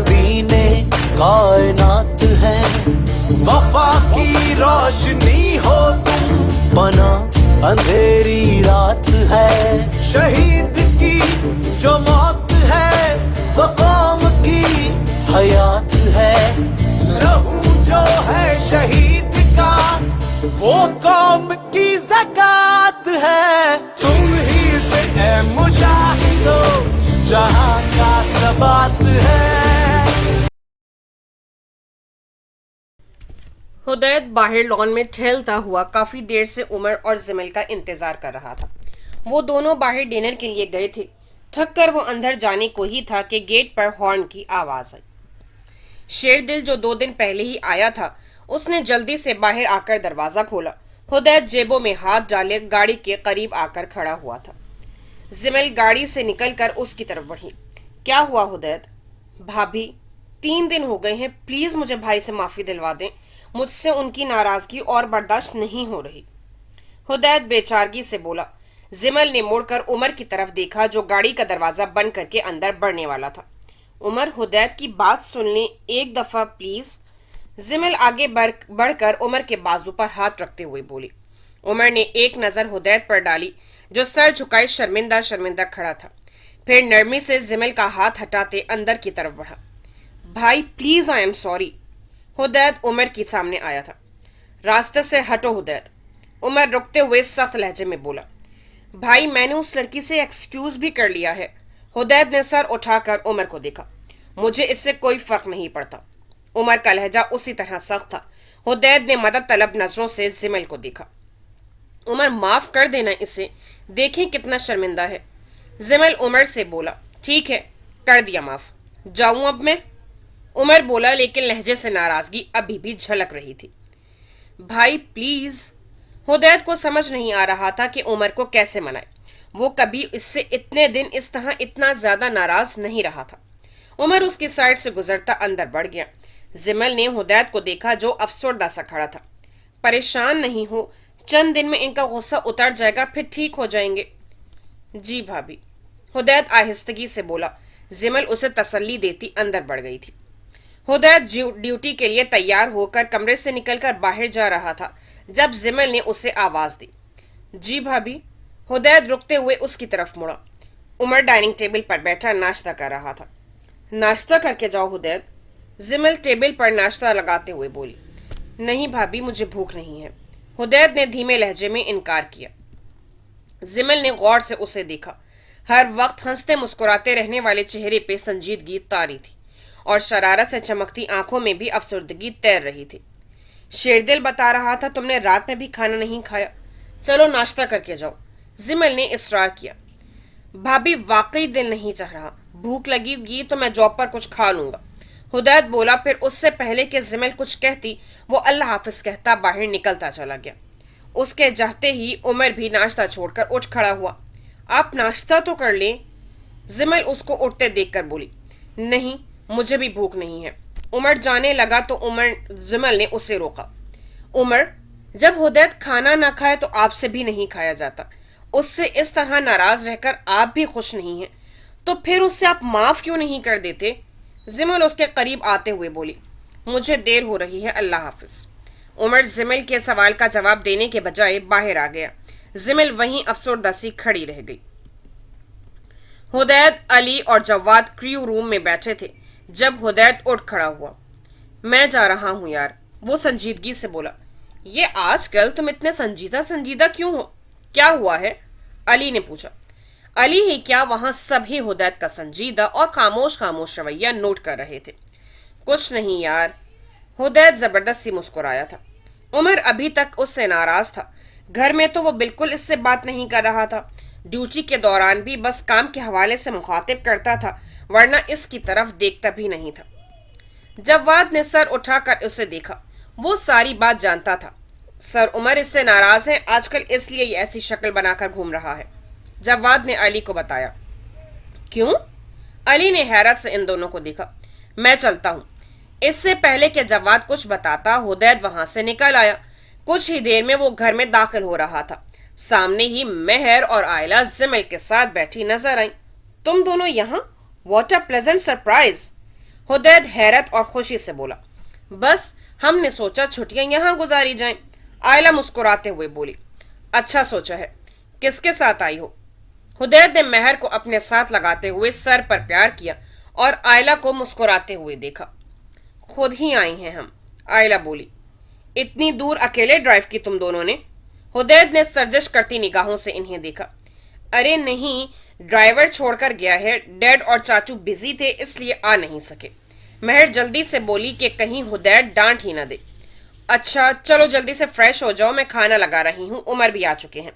ज़बीन कायनात है, वफा की रोशनी हो तुम, पना अंधेरी रात है। शहीद की जो मौत है वो कौम की हयात है, लहू जो है शहीद का वो कौम की ज़कात है। तुम ही से ए मुजाहिदो जहां का सबात है। हुदैद बाहर लॉन में टहलता हुआ काफी देर से उमर और जिमल का इंतजार कर रहा था। वो दोनों बाहर डिनर के लिए गए थे। थक कर वो अंदर जाने को ही था कि गेट पर हॉर्न की आवाज आई। शेरदिल जो 2 दिन पहले ही आया था, उसने जल्दी से बाहर आकर दरवाजा खोला। हुदैद जेबों में हाथ डाले गाड़ी के करीब आकर खड़ा हुआ था। जिमल गाड़ी से निकलकर उसकी तरफ बढ़ी। क्या हुआ हुदैद? भाभी, 3 दिन हो गए हैं, प्लीज मुझे भाई से माफी दिलवा दें, मुझसे उनकी नाराजगी और बर्दाश्त नहीं हो रही। हुदैद बेचारगी से बोला। जिमल ने मुड़कर उमर की तरफ देखा जो गाड़ी का दरवाजा बंद करके अंदर बढ़ने वाला था। उमर, हुदैद की बात सुन लें एक दफा प्लीज। जिमल आगे बढ़कर उमर के बाजू पर हाथ रखते हुए बोली। उमर ने एक नजर हुदैद पर डाली जो सर झुकाए शर्मिंदा शर्मिंदा खड़ा था, फिर नरमी से जिमल का हाथ हटाते अंदर की तरफ बढ़ा। भाई please, I am sorry. Hudaid Umar के सामने आया था। रास्ते से हटो हुदैद, उमर रुकते हुए सख्त लहजे में बोला। भाई, मैंने उस लड़की से एक्सक्यूज भी कर लिया है। हुदैद ने सर उठाकर उमर को देखा। मुझे इससे कोई फर्क नहीं पड़ता। उमर का लहजा उसी तरह सख्त था। हुदैद ने मदद तलब नजरों से जिमल को देखा। उमर, माफ कर देना इसे, देखें कितना शर्मिंदा है। जिमल उमर से बोला। ठीक है, कर दिया माफ, जाऊं अब मैं? उमर बोला, लेकिन लहजे से नाराजगी अभी भी झलक रही थी। भाई प्लीज। हुदैद को समझ नहीं आ रहा था कि उमर को कैसे मनाए। वो कभी इससे इतने दिन इस तरह इतना ज्यादा नाराज नहीं रहा था। उमर उसकी साइड से गुजरता अंदर बढ़ गया। जिमल ने हुदैद को देखा जो अफसरदा सा खड़ा था। परेशान नहीं हो, चंद दिन में इनका गुस्सा उतर जाएगा, फिर ठीक हो जाएंगे। जी भाभी, हुदैद आहिस्तगी से बोला। जिमल उसे तसल्ली देती अंदर बढ़ गई थी। हुदैद ड्यूटी के लिए तैयार होकर कमरे से निकलकर बाहर जा रहा था जब जिमल ने उसे आवाज दी। जी भाभी। हुदैद रुकते हुए उसकी तरफ मुड़ा। उमर डाइनिंग टेबल पर बैठा नाश्ता कर रहा था। नाश्ता करके जाओ हुदैद। जिमल टेबल पर नाश्ता लगाते हुए बोली। नहीं भाभी, मुझे भूख नहीं है। हुदैद ने धीमे लहजे में इनकार किया। जिमल ने गौर से उसे देखा। हर वक्त हंसते मुस्कुराते रहने वाले चेहरे पे संजीदगी तारी थी और शरारत से चमकती आंखों में भी अफसरदगी तैर रही थी। शेरदिल बता रहा था तुमने रात में भी खाना नहीं खाया, चलो नाश्ता करके जाओ। जिमल ने इसरार किया। भाभी, वाकई दिल नहीं चाह रहा, भूख लगेगी तो मैं जॉब पर कुछ खा लूंगा। हुदैद बोला। फिर उससे पहले कि जिमल कुछ कहती वो अल्लाह हाफिज कहता बाहर निकलता चला गया। उसके जाते ही उमर भी नाश्ता छोड़कर उठ खड़ा हुआ। आप नाश्ता तो कर लें। जिमल उसको उठते देखकर बोली। नहीं, मुझे भी भूख नहीं है। उमर जाने लगा तो जिमल ने उसे रोका। उमर, जब हुदैद खाना ना खाए तो आपसे भी नहीं खाया जाता। उससे इस तरह नाराज रहकर आप भी खुश नहीं हैं, तो फिर उससे आप माफ क्यों नहीं कर देते? जिमल उसके करीब आते हुए बोली। मुझे देर हो रही है, अल्लाह हाफिज। उमर जिमल के सवाल का जवाब देने के बजाय बाहर आ गया। जिमल वहीं अफसरदसी खड़ी रह गई। हुदैद, अली और जवाद क्रू रूम में बैठे थे जब हुदैद उठ खड़ा हुआ। मैं जा रहा हूं यार, वो संजीदगी से बोला। ये आजकल तुम इतने संजीदा संजीदा क्यों हो? क्या हुआ है? अली ने पूछा। अली ही क्या, वहां सभी हुदैद का संजीदा और खामोश खामोश रवैया नोट कर रहे थे। कुछ नहीं यार। हुदैद जबरदस्ती मुस्कुराया था। उमर अभी तक उससे नाराज था। घर में तो वो बिल्कुल इससे बात नहीं कर रहा था। ड्यूटी के दौरान भी बस काम के हवाले से मुखातिब करता था, वरना इसकी तरफ देखता भी नहीं था। जवाद ने सर उठाकर उसे देखा। वो सारी बात जानता था। सर, उमर इससे नाराज है आजकल, इसलिए ये ऐसी शक्ल बनाकर घूम रहा है। जवाद ने अली को बताया। क्यों? अली ने हैरत से इन दोनों को देखा। मैं चलता हूं। इससे पहले कि जवाद कुछ बताता, हुदैद वहां से निकल आया। कुछ ही देर में वो घर में दाखिल हो रहा था। सामने ही मेहर और आयला जिमल के साथ बैठी नजर आई। तुम दोनों यहाँ? What a pleasant surprise. Hudaid हैरत और खुशी से बोला, बस हमने सोचा छुट्टियां यहाँ गुजारी जाएं। आयला मुस्कुराते हुए बोली, अच्छा सोचा है, किसके साथ आई हो? हुदैद ने महर को अपने साथ लगाते हुए सर पर प्यार किया और आयला को मुस्कुराते हुए देखा। खुद ही आई हैं हम, आयला बोली। इतनी दूर अकेले ड्राइव की तुम दोनों ने? हुदैद ने सर्जिश करती निगाहों से इन्हें देखा। अरे नहीं, ड्राइवर छोड़कर गया है, डैड और चाचू बिजी थे इसलिए आ नहीं सके। महर जल्दी से बोली कि कहीं हुदैद डांट ही न दे। अच्छा चलो जल्दी से फ्रेश हो जाओ, मैं खाना लगा रही हूँ, उमर भी आ चुके हैं।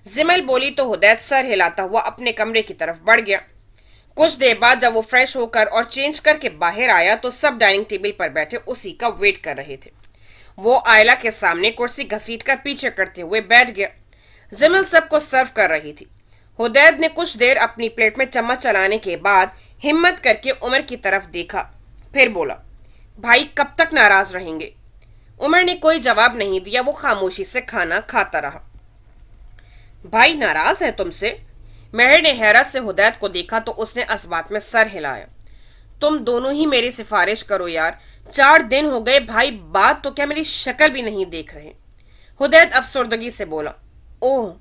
जिमल बोली तो हुदैद सर हिलाता हुआ अपने कमरे की तरफ बढ़ गया। कुछ देर बाद जब वो फ्रेश होकर और चेंज करके बाहर आया तो सब डाइनिंग टेबल पर बैठे उसी का वेट कर रहे थे। वो आयला के सामने कुर्सी घसीट कर पीछे करते हुए बैठ गया। जिमल सबको सर्व कर रही थी। हुदैद ने कुछ देर अपनी प्लेट में चम्मच चलाने के बाद हिम्मत करके उमर की तरफ देखा, फिर बोला, भाई कब तक नाराज रहेंगे? उमर ने कोई जवाब नहीं दिया, वो खामोशी से खाना खाता रहा। भाई नाराज है तुमसे? महर ने हैरत से हुदैद को देखा तो उसने इस बात में सर हिलाया। तुम दोनों ही मेरी सिफारिश करो यार, 4 दिन हो गए भाई, बात तो क्या मेरी शक्ल भी नहीं देख रहे। हुदैद अफसरदगी से बोला, ओह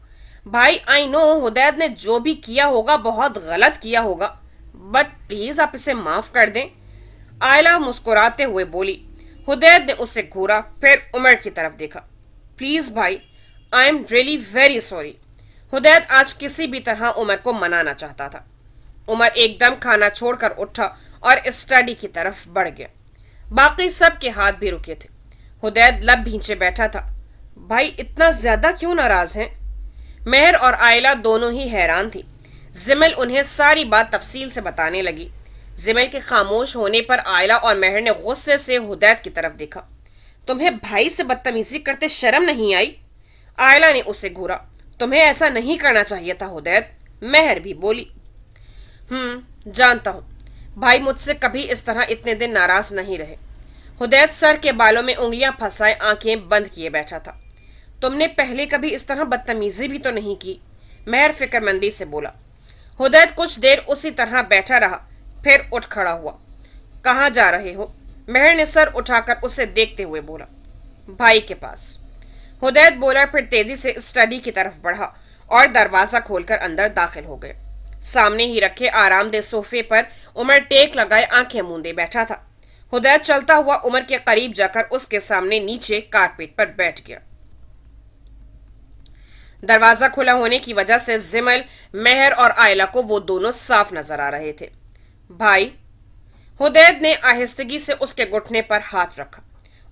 भाई आई नो हुदैद ने जो भी किया होगा बहुत गलत किया होगा, बट प्लीज आप इसे माफ कर दें। आयला मुस्कुराते हुए बोली। हुदैद ने उसे घूरा, फिर उमर की तरफ देखा। प्लीज भाई, I am really very sorry. Hudaid आज किसी भी तरह उमर को मनाना चाहता था। उमर एकदम खाना छोड़कर उठा और स्टडी की तरफ बढ़ गया। बाकी सब के हाथ भी रुके थे। हुदैद लब भींचे बैठा था। भाई इतना ज्यादा क्यों नाराज हैं? महर और आयला दोनों ही हैरान थी। जिमल उन्हें सारी बात तफसील से बताने लगी। जिमल के खामोश होने पर आयला और महर ने गुस्से से हुदैद की तरफ देखा। तुम्हें भाई से बदतमीजी करते शर्म नहीं आई? आयला ने उसे घूरा। तुम्हें ऐसा नहीं करना चाहिए था हुदैद। महर भी बोली। जानता हूं, भाई मुझसे कभी इस तरह इतने दिन नाराज नहीं रहे। हुदैद सर के बालों में उंगलियां फंसाए आंखें बंद किए बैठा था। तुमने पहले कभी इस तरह बदतमीजी भी तो नहीं की, महर फिक्रमंदी से बोला। हुदैद कुछ देर उसी तरह बैठा रहा, फिर उठ खड़ा हुआ। कहाँ जा रहे हो? महर ने सर उठाकर उसे देखते हुए बोला। भाई के पास। हुदैद बोला, फिर तेजी से स्टडी की तरफ बढ़ा और दरवाजा खोलकर अंदर दाखिल हो गए। सामने ही रखे आरामदेह सोफे पर उमर टेक लगाए आंखें मूंदे बैठा था। हुदैद चलता हुआ उमर के करीब जाकर उसके सामने नीचे कारपेट पर बैठ गया। दरवाजा खुला होने की वजह से जिमल, महर और आयला को वो दोनों साफ नजर आ रहे थे। भाई, हुदैद ने आहिस्तगी से उसके घुटने पर हाथ रखा।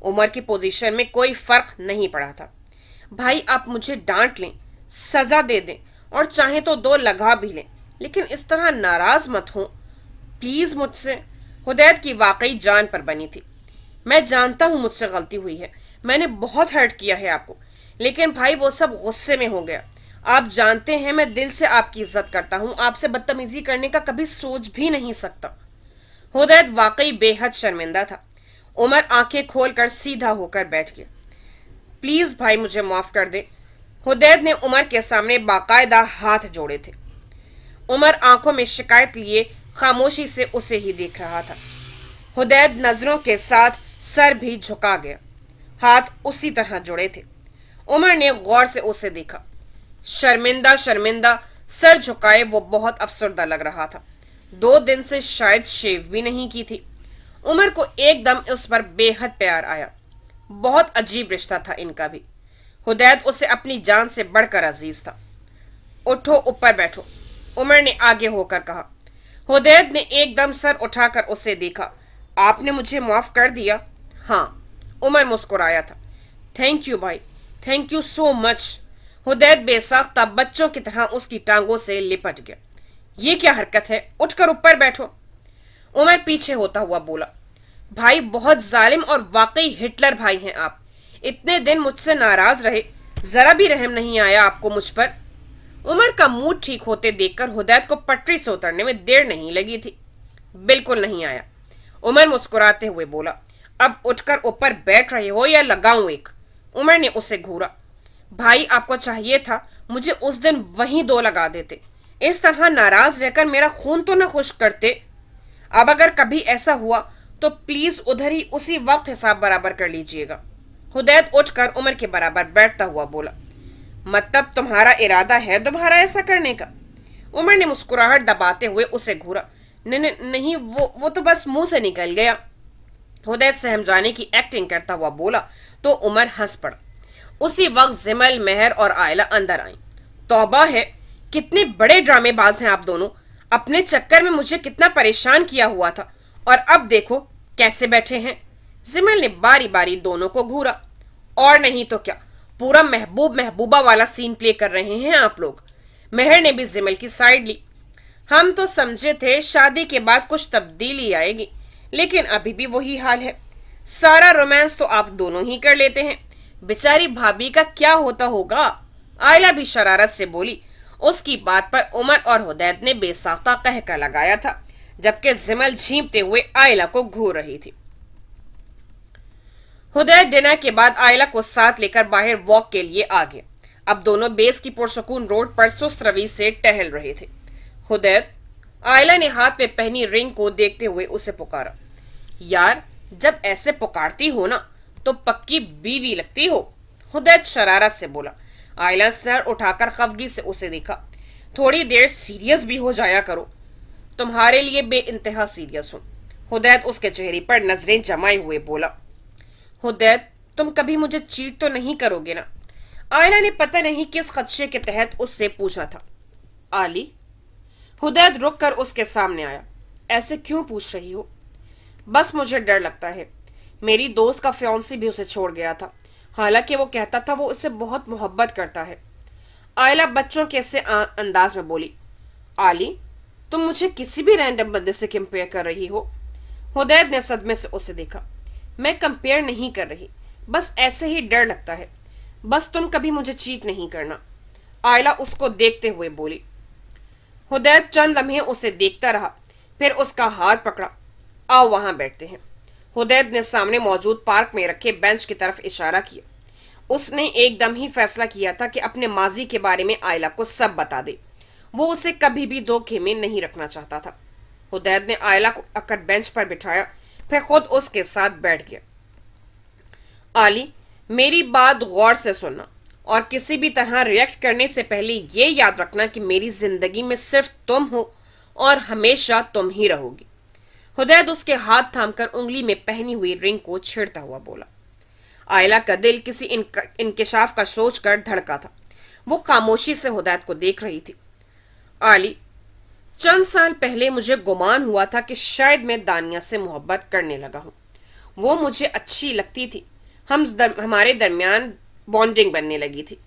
उमर की पोजीशन में कोई फर्क नहीं पड़ा था। भाई आप मुझे डांट लें, सजा दे दें और चाहे तो 2 लगा भी लें, लेकिन इस तरह नाराज मत हो प्लीज मुझसे। हुदैद की वाकई जान पर बनी थी। मैं जानता हूं मुझसे गलती हुई है, मैंने बहुत हर्ट किया है आपको, लेकिन भाई वो सब गुस्से में हो गया। आप जानते हैं मैं दिल से आपकी इज्जत करता हूं, आपसे बदतमीजी करने का कभी सोच भी नहीं सकता। हुदैद वाकई बेहद शर्मिंदा था। उमर आंखें खोलकर सीधा होकर बैठ गया। प्लीज भाई मुझे माफ कर दे। हुदैद ने उमर के सामने बाकायदा हाथ जोड़े थे। उमर आंखों में शिकायत लिए खामोशी से उसे ही देख रहा था। हुदैद नजरों के साथ सर भी झुका गया, हाथ उसी तरह जुड़े थे। उमर ने गौर से उसे देखा। शर्मिंदा शर्मिंदा सर झुकाए वो बहुत अफसरदा लग रहा था। 2 दिन से शायद शेव भी नहीं की थी। उमर को एकदम उस पर बेहद प्यार आया। बहुत अजीब रिश्ता था इनका भी। हुदैद उसे अपनी जान से बढ़कर अजीज था। उठो, ऊपर बैठो, उमर ने आगे होकर कहा। हुदैद ने एकदम सर उठाकर उसे देखा। आपने मुझे माफ कर दिया? हाँ, उमर मुस्कुराया था। थैंक यू भाई, थैंक यू सो मच। हुदैद बेसाख्ता बच्चों की तरह उसकी टांगों से लिपट गया। ये क्या हरकत है, उठकर ऊपर बैठो। उमर पीछे होता हुआ बोला। भाई बहुत जालिम और वाकई हिटलर भाई हैं आप। इतने दिन मुझसे नाराज रहे, जरा भी रहम नहीं आया आपको मुझ पर। उमर का मूड ठीक होते देखकर हुदैद को पटरी से उतरने में देर नहीं लगी थी। बिल्कुल नहीं आया, उमर मुस्कुराते हुए बोला। अब उठकर ऊपर बैठ रहे हो या लगाऊं एक? उमर ने उसे घूरा। भाई आपको चाहिए था मुझे उस दिन वहीं 2 लगा देते, इस तरह नाराज रहकर मेरा खून तो न खुश करते। अब अगर कभी ऐसा हुआ तो प्लीज उधर ही उसी वक्त हिसाब बराबर कर लीजिएगा। हुदैद उठकर उमर के बराबर बैठता हुआ बोला, मतलब तुम्हारा इरादा है दोबारा ऐसा करने का? उमर ने मुस्कुराहट दबाते हुए उसे घूरा। नहीं, वो तो बस मुंह से निकल गया। हुदैद सहम जाने की एक्टिंग करता हुआ बोला तो उमर हंस पड़ा। उसी वक्त जिमल, मेहर और आयला अंदर आई। तौबा है, कितने बड़े ड्रामेबाज हैं आप दोनों। अपने चक्कर में मुझे कितना परेशान किया हुआ था और अब देखो कैसे बैठे हैं। जिमल ने बारी बारी दोनों को घूरा। और नहीं तो क्या, पूरा महबूब महबूबा वाला सीन प्ले कर रहे हैं आप लोग। मेहर ने भी जिमल की साइड ली। हम तो समझे थे शादी के बाद कुछ तब्दीली आएगी, लेकिन अभी भी वही हाल है। सारा रोमांस तो आप दोनों ही कर लेते हैं, बेचारी भाभी का क्या होता होगा? आयला भी शरारत से बोली। उसकी बात पर उमर और हुदैद ने बेसाख्ता कहका लगाया था, जबकि जिमल झींपते हुए आयला को घूर रही थी। हुदैद डिनर के बाद आयला को साथ लेकर बाहर वॉक के लिए आ गया। अब दोनों बेस की पुरसकून रोड पर सुस्त रवि से टहल रहे थे। हुदैद, आयला ने हाथ में पहनी रिंग को देखते हुए उसे पुकारा। यार, जब ऐसे पुकारती हो ना तो पक्की बीवी लगती हो। हुदैद शरारत से बोला। आयला सर उठाकर खफगी से उसे देखा। थोड़ी देर सीरियस भी हो जाया करो। तुम्हारे लिए बेइंतहा सीरियस हूं। हुदैद उसके चेहरे पर नजरें जमाए हुए बोला। हुदैद, तुम कभी मुझे चीट तो नहीं करोगे ना? आयला ने पता नहीं किस खदशे के तहत उससे पूछा था। आली? हुदैद रुक कर उसके सामने आया। ऐसे क्यों पूछ रही हो? बस मुझे डर लगता है। मेरी दोस्त का फियांसी भी उसे छोड़ गया था, हालांकि वो कहता था वो उससे बहुत मोहब्बत करता है। आयला बच्चों के से अंदाज में बोली। आली, तुम मुझे किसी भी रैंडम बंदे से कंपेयर कर रही हो? हुदैद ने सदमे से उसे देखा। मैं कंपेयर नहीं कर रही, बस ऐसे ही डर लगता है। बस तुम कभी मुझे चीट नहीं करना। आयला उसको देखते हुए बोली। हुदैद चंद लम्हे उसे देखता रहा, फिर उसका हाथ पकड़ा। आओ वहां बैठते हैं। हुदैद ने सामने मौजूद पार्क में रखे बेंच की तरफ इशारा किया। उसने एकदम ही फैसला किया था कि अपने माजी के बारे में आयला को सब बता दे। वो उसे कभी भी धोखे में नहीं रखना चाहता था। हुदैद ने आयला को आकर बेंच पर बिठाया, फिर खुद उसके साथ बैठ गया। आली, मेरी बात गौर से सुनना और किसी भी तरह रिएक्ट करने से पहले ये याद रखना कि मेरी जिंदगी में सिर्फ तुम हो और हमेशा तुम ही रहोगी। हुदैद उसके हाथ थामकर उंगली में पहनी हुई रिंग को छेड़ता हुआ बोला। आयला का दिल किसी इंकिशाफ का सोचकर धड़का था। वो खामोशी से हुदैद को देख रही थी। आली, चंद साल पहले मुझे गुमान हुआ था कि शायद मैं दानिया से मोहब्बत करने लगा हूं। वो मुझे अच्छी लगती थी, हमारे दरमियान बॉन्डिंग बनने लगी थी,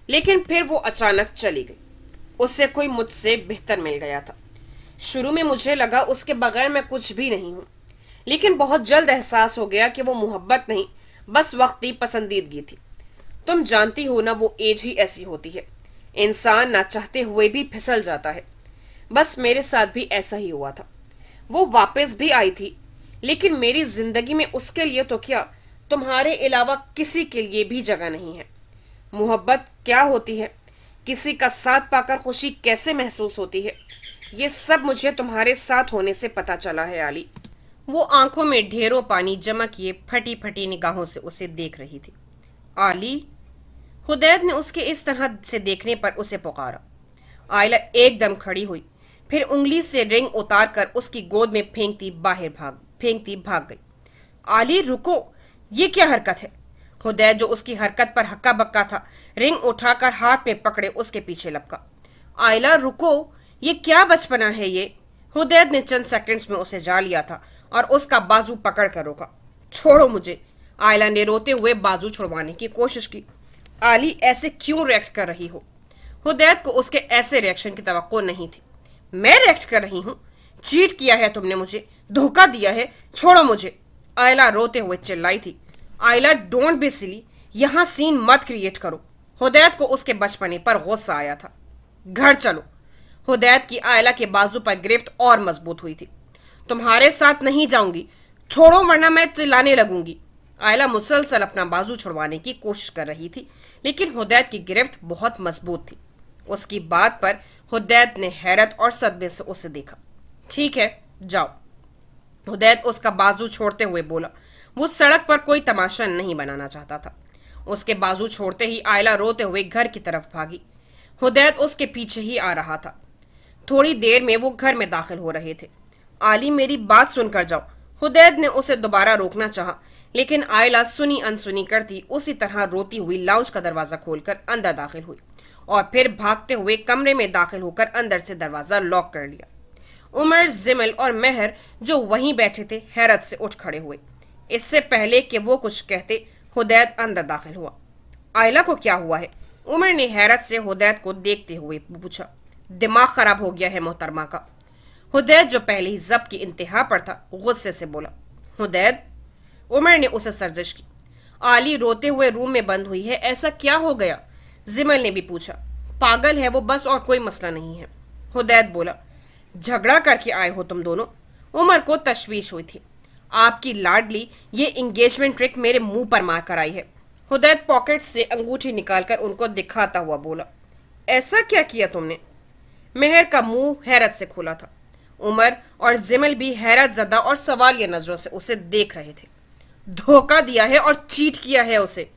लेकिन फिर वो अचानक चली गई। उससे कोई मुझसे बेहतर मिल गया था। शुरू में मुझे लगा उसके बगैर मैं कुछ भी नहीं हूं, लेकिन बहुत जल्द एहसास हो गया कि वो मोहब्बत नहीं, बस वक्ती पसंदीदगी थी। तुम जानती हो ना, वो एज ही ऐसी होती है, इंसान ना चाहते हुए भी फिसल जाता है। बस मेरे साथ भी ऐसा ही हुआ था। वो वापस भी आई थी, लेकिन मेरी जिंदगी में उसके लिए तो क्या, तुम्हारे अलावा किसी के लिए भी जगह नहीं है। मोहब्बत क्या होती है, किसी का साथ पाकर खुशी कैसे महसूस होती है, ये सब मुझे तुम्हारे साथ होने से पता चला है आली। वो आंखों में ढेरों पानी जमा किए फटी फटी निगाहों से उसे देख रही थी। आली? हुदैद ने उसके इस तरह से देखने पर उसे पुकारा। आयला एकदम खड़ी हुई, फिर उंगली से रिंग उतार कर उसकी गोद में फेंकती भाग गई। आली, रुको, ये क्या हरकत है? हुदैद, जो उसकी हरकत पर हक्का बक्का था, रिंग उठाकर हाथ में पकड़े उसके पीछे लपका। आयला, रुको, ये क्या बचपना है ये? हुदैद ने चंद सेकंड्स में उसे जा लिया था और उसका बाजू पकड़ कर रोका। छोड़ो मुझे। आयला ने रोते हुए बाजू छुड़वाने की कोशिश की। आली, ऐसे क्यों रिएक्ट कर रही हो? हुदैद को उसके ऐसे रिएक्शन की तवक्को नहीं थी। मैं रिएक्ट कर रही हूँ? चीट किया है तुमने मुझे, धोखा दिया है, छोड़ो मुझे। आयला रोते हुए चिल्लाई थी। आयला, डोंट बी सिली, यहां सीन मत क्रिएट करो। हुदैद को उसके बचपने पर गुस्सा आया था। घर चलो। हुदैद की आयला के बाजू पर गिरफ्त और मजबूत हुई थी। तुम्हारे साथ नहीं जाऊंगी, छोड़ो वरना मैं चिल्लाने लगूंगी। आयला मुसलसल अपना बाजू छुड़वाने की कोशिश कर रही थी, लेकिन हुदैद की गिरफ्त बहुत मजबूत थी। उसकी बात पर हुदैद ने हैरत और सदमे से उसे देखा। ठीक है, जाओ। हुदैद उसका बाजू छोड़ते हुए बोला। वो सड़क पर कोई तमाशा नहीं बनाना चाहता था। उसके बाजू छोड़ते ही आयला रोते हुए घर की तरफ भागी। हुदैद उसके पीछे ही आ रहा था। थोड़ी देर में वो घर में दाखिल हो रहे थे। आली, मेरी बात सुनकर जाओ। हुदैद ने उसे दोबारा रोकना चाहा, लेकिन आयला सुनी अनसुनी करती उसी तरह रोती हुई लाउंज का दरवाजा खोलकर अंदर दाखिल हुई और फिर भागते हुए कमरे में दाखिल होकर अंदर से दरवाजा लॉक कर लिया। उमर, जिमल और मेहर जो वहीं बैठे थे हैरत से उठ खड़े हुए। इससे पहले कि वो कुछ कहते, हुदैद अंदर दाखिल हुआ। आयला को क्या हुआ है? उमर ने हैरत से हुदैद को देखते हुए पूछा। दिमाग खराब हो गया है मोहतरमा का। हुदैद जो पहले ही जब्त की इंतहा पर था गुस्से से बोला। हुदैद, उमर ने उसे सर्जिश की। आली रोते हुए रूम में बंद हुई है, ऐसा क्या हो गया? जिमल ने भी पूछा। पागल है वो बस, और कोई मसला नहीं है। हुदैद बोला। झगड़ा करके आए हो तुम दोनों? उमर को तशवीश हुई थी। आपकी लाडली ये इंगेजमेंट ट्रिक मेरे मुंह पर मार कर आई है। हुदैद पॉकेट से अंगूठी निकालकर उनको दिखाता हुआ बोला। ऐसा क्या किया तुमने? मेहर का मुंह हैरत से खुला था। उमर और जिमल भी हैरत ज़दा और सवालिया नजरों से उसे देख रहे थे। धोखा दिया है और चीट किया है उसे,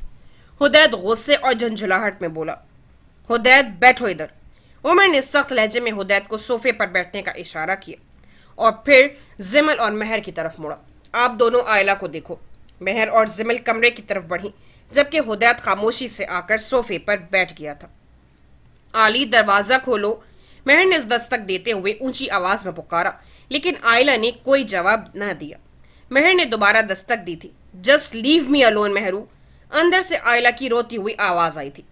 हुदैद गुस्से और झंझलाहट में बोला। हुदैद, बैठो इधर। उमर ने सख्त लहजे में हुदैद को सोफे पर बैठने का इशारा किया और फिर जिमल और मेहर की तरफ मुड़ा। आप दोनों आयला को देखो। मेहर और जिमल कमरे की तरफ बढ़ी, जबकि हुदैद खामोशी से आकर सोफे पर बैठ गया था। आली, दरवाजा खोलो। मेहर ने दस्तक देते हुए ऊंची आवाज में पुकारा, लेकिन आयला ने कोई जवाब न दिया। मेहर ने दोबारा दस्तक दी थी। Just leave me alone Mehru. अंदर से आयला की रोती हुई आवाज आई थी।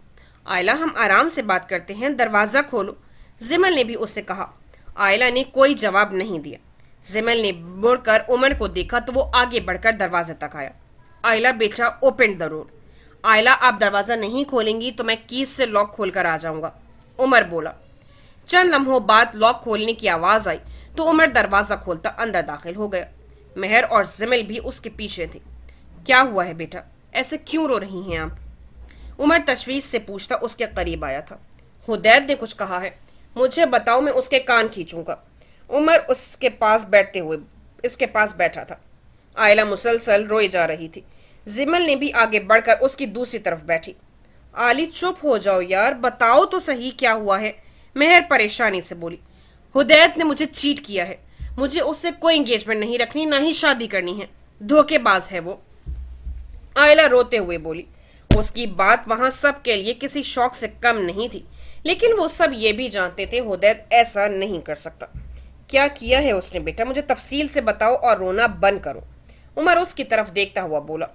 आयला, हम आराम से बात करते हैं, दरवाजा खोलो। जिमल ने भी उससे कहा। आयला ने कोई जवाब नहीं दिया। जिमल ने मुड़कर उमर को देखा तो वो आगे बढ़कर दरवाजे तक आया। आयला बेटा, ओपन द डोर। आयला, आप दरवाजा नहीं खोलेंगी तो मैं कीज से लॉक खोलकर आ जाऊंगा, उमर बोला। चंद लम्हों बाद लॉक खोलने की आवाज आई तो उमर दरवाजा खोलता अंदर दाखिल हो गया। मेहर और जिमल भी उसके पीछे थे। क्या हुआ है बेटा, ऐसे क्यों रो रही हैं आप? उमर तशवीश से पूछता उसके करीब आया था। हुदैद ने कुछ कहा है, मुझे बताओ, मैं उसके कान खींचूंगा। उमर उसके पास बैठा था। आयला मुसलसल रोई जा रही थी। जिमल ने भी आगे बढ़कर उसकी दूसरी तरफ बैठी। आली, चुप हो जाओ यार, बताओ तो सही क्या हुआ है, मेहर परेशानी से बोली। हुदैद ने मुझे चीट किया है। मुझे उससे कोई एंगेजमेंट नहीं रखनी, ना ही शादी करनी है। धोखेबाज है वो, आयला रोते हुए बोली। उसकी बात वहां सब के लिए किसी शौक से कम नहीं थी, लेकिन वो सब ये भी जानते थे हुदैद ऐसा नहीं कर सकता। क्या किया है उसने बेटा, मुझे तफसील से बताओ और रोना बंद करो, उमर उसकी तरफ देखता हुआ बोला।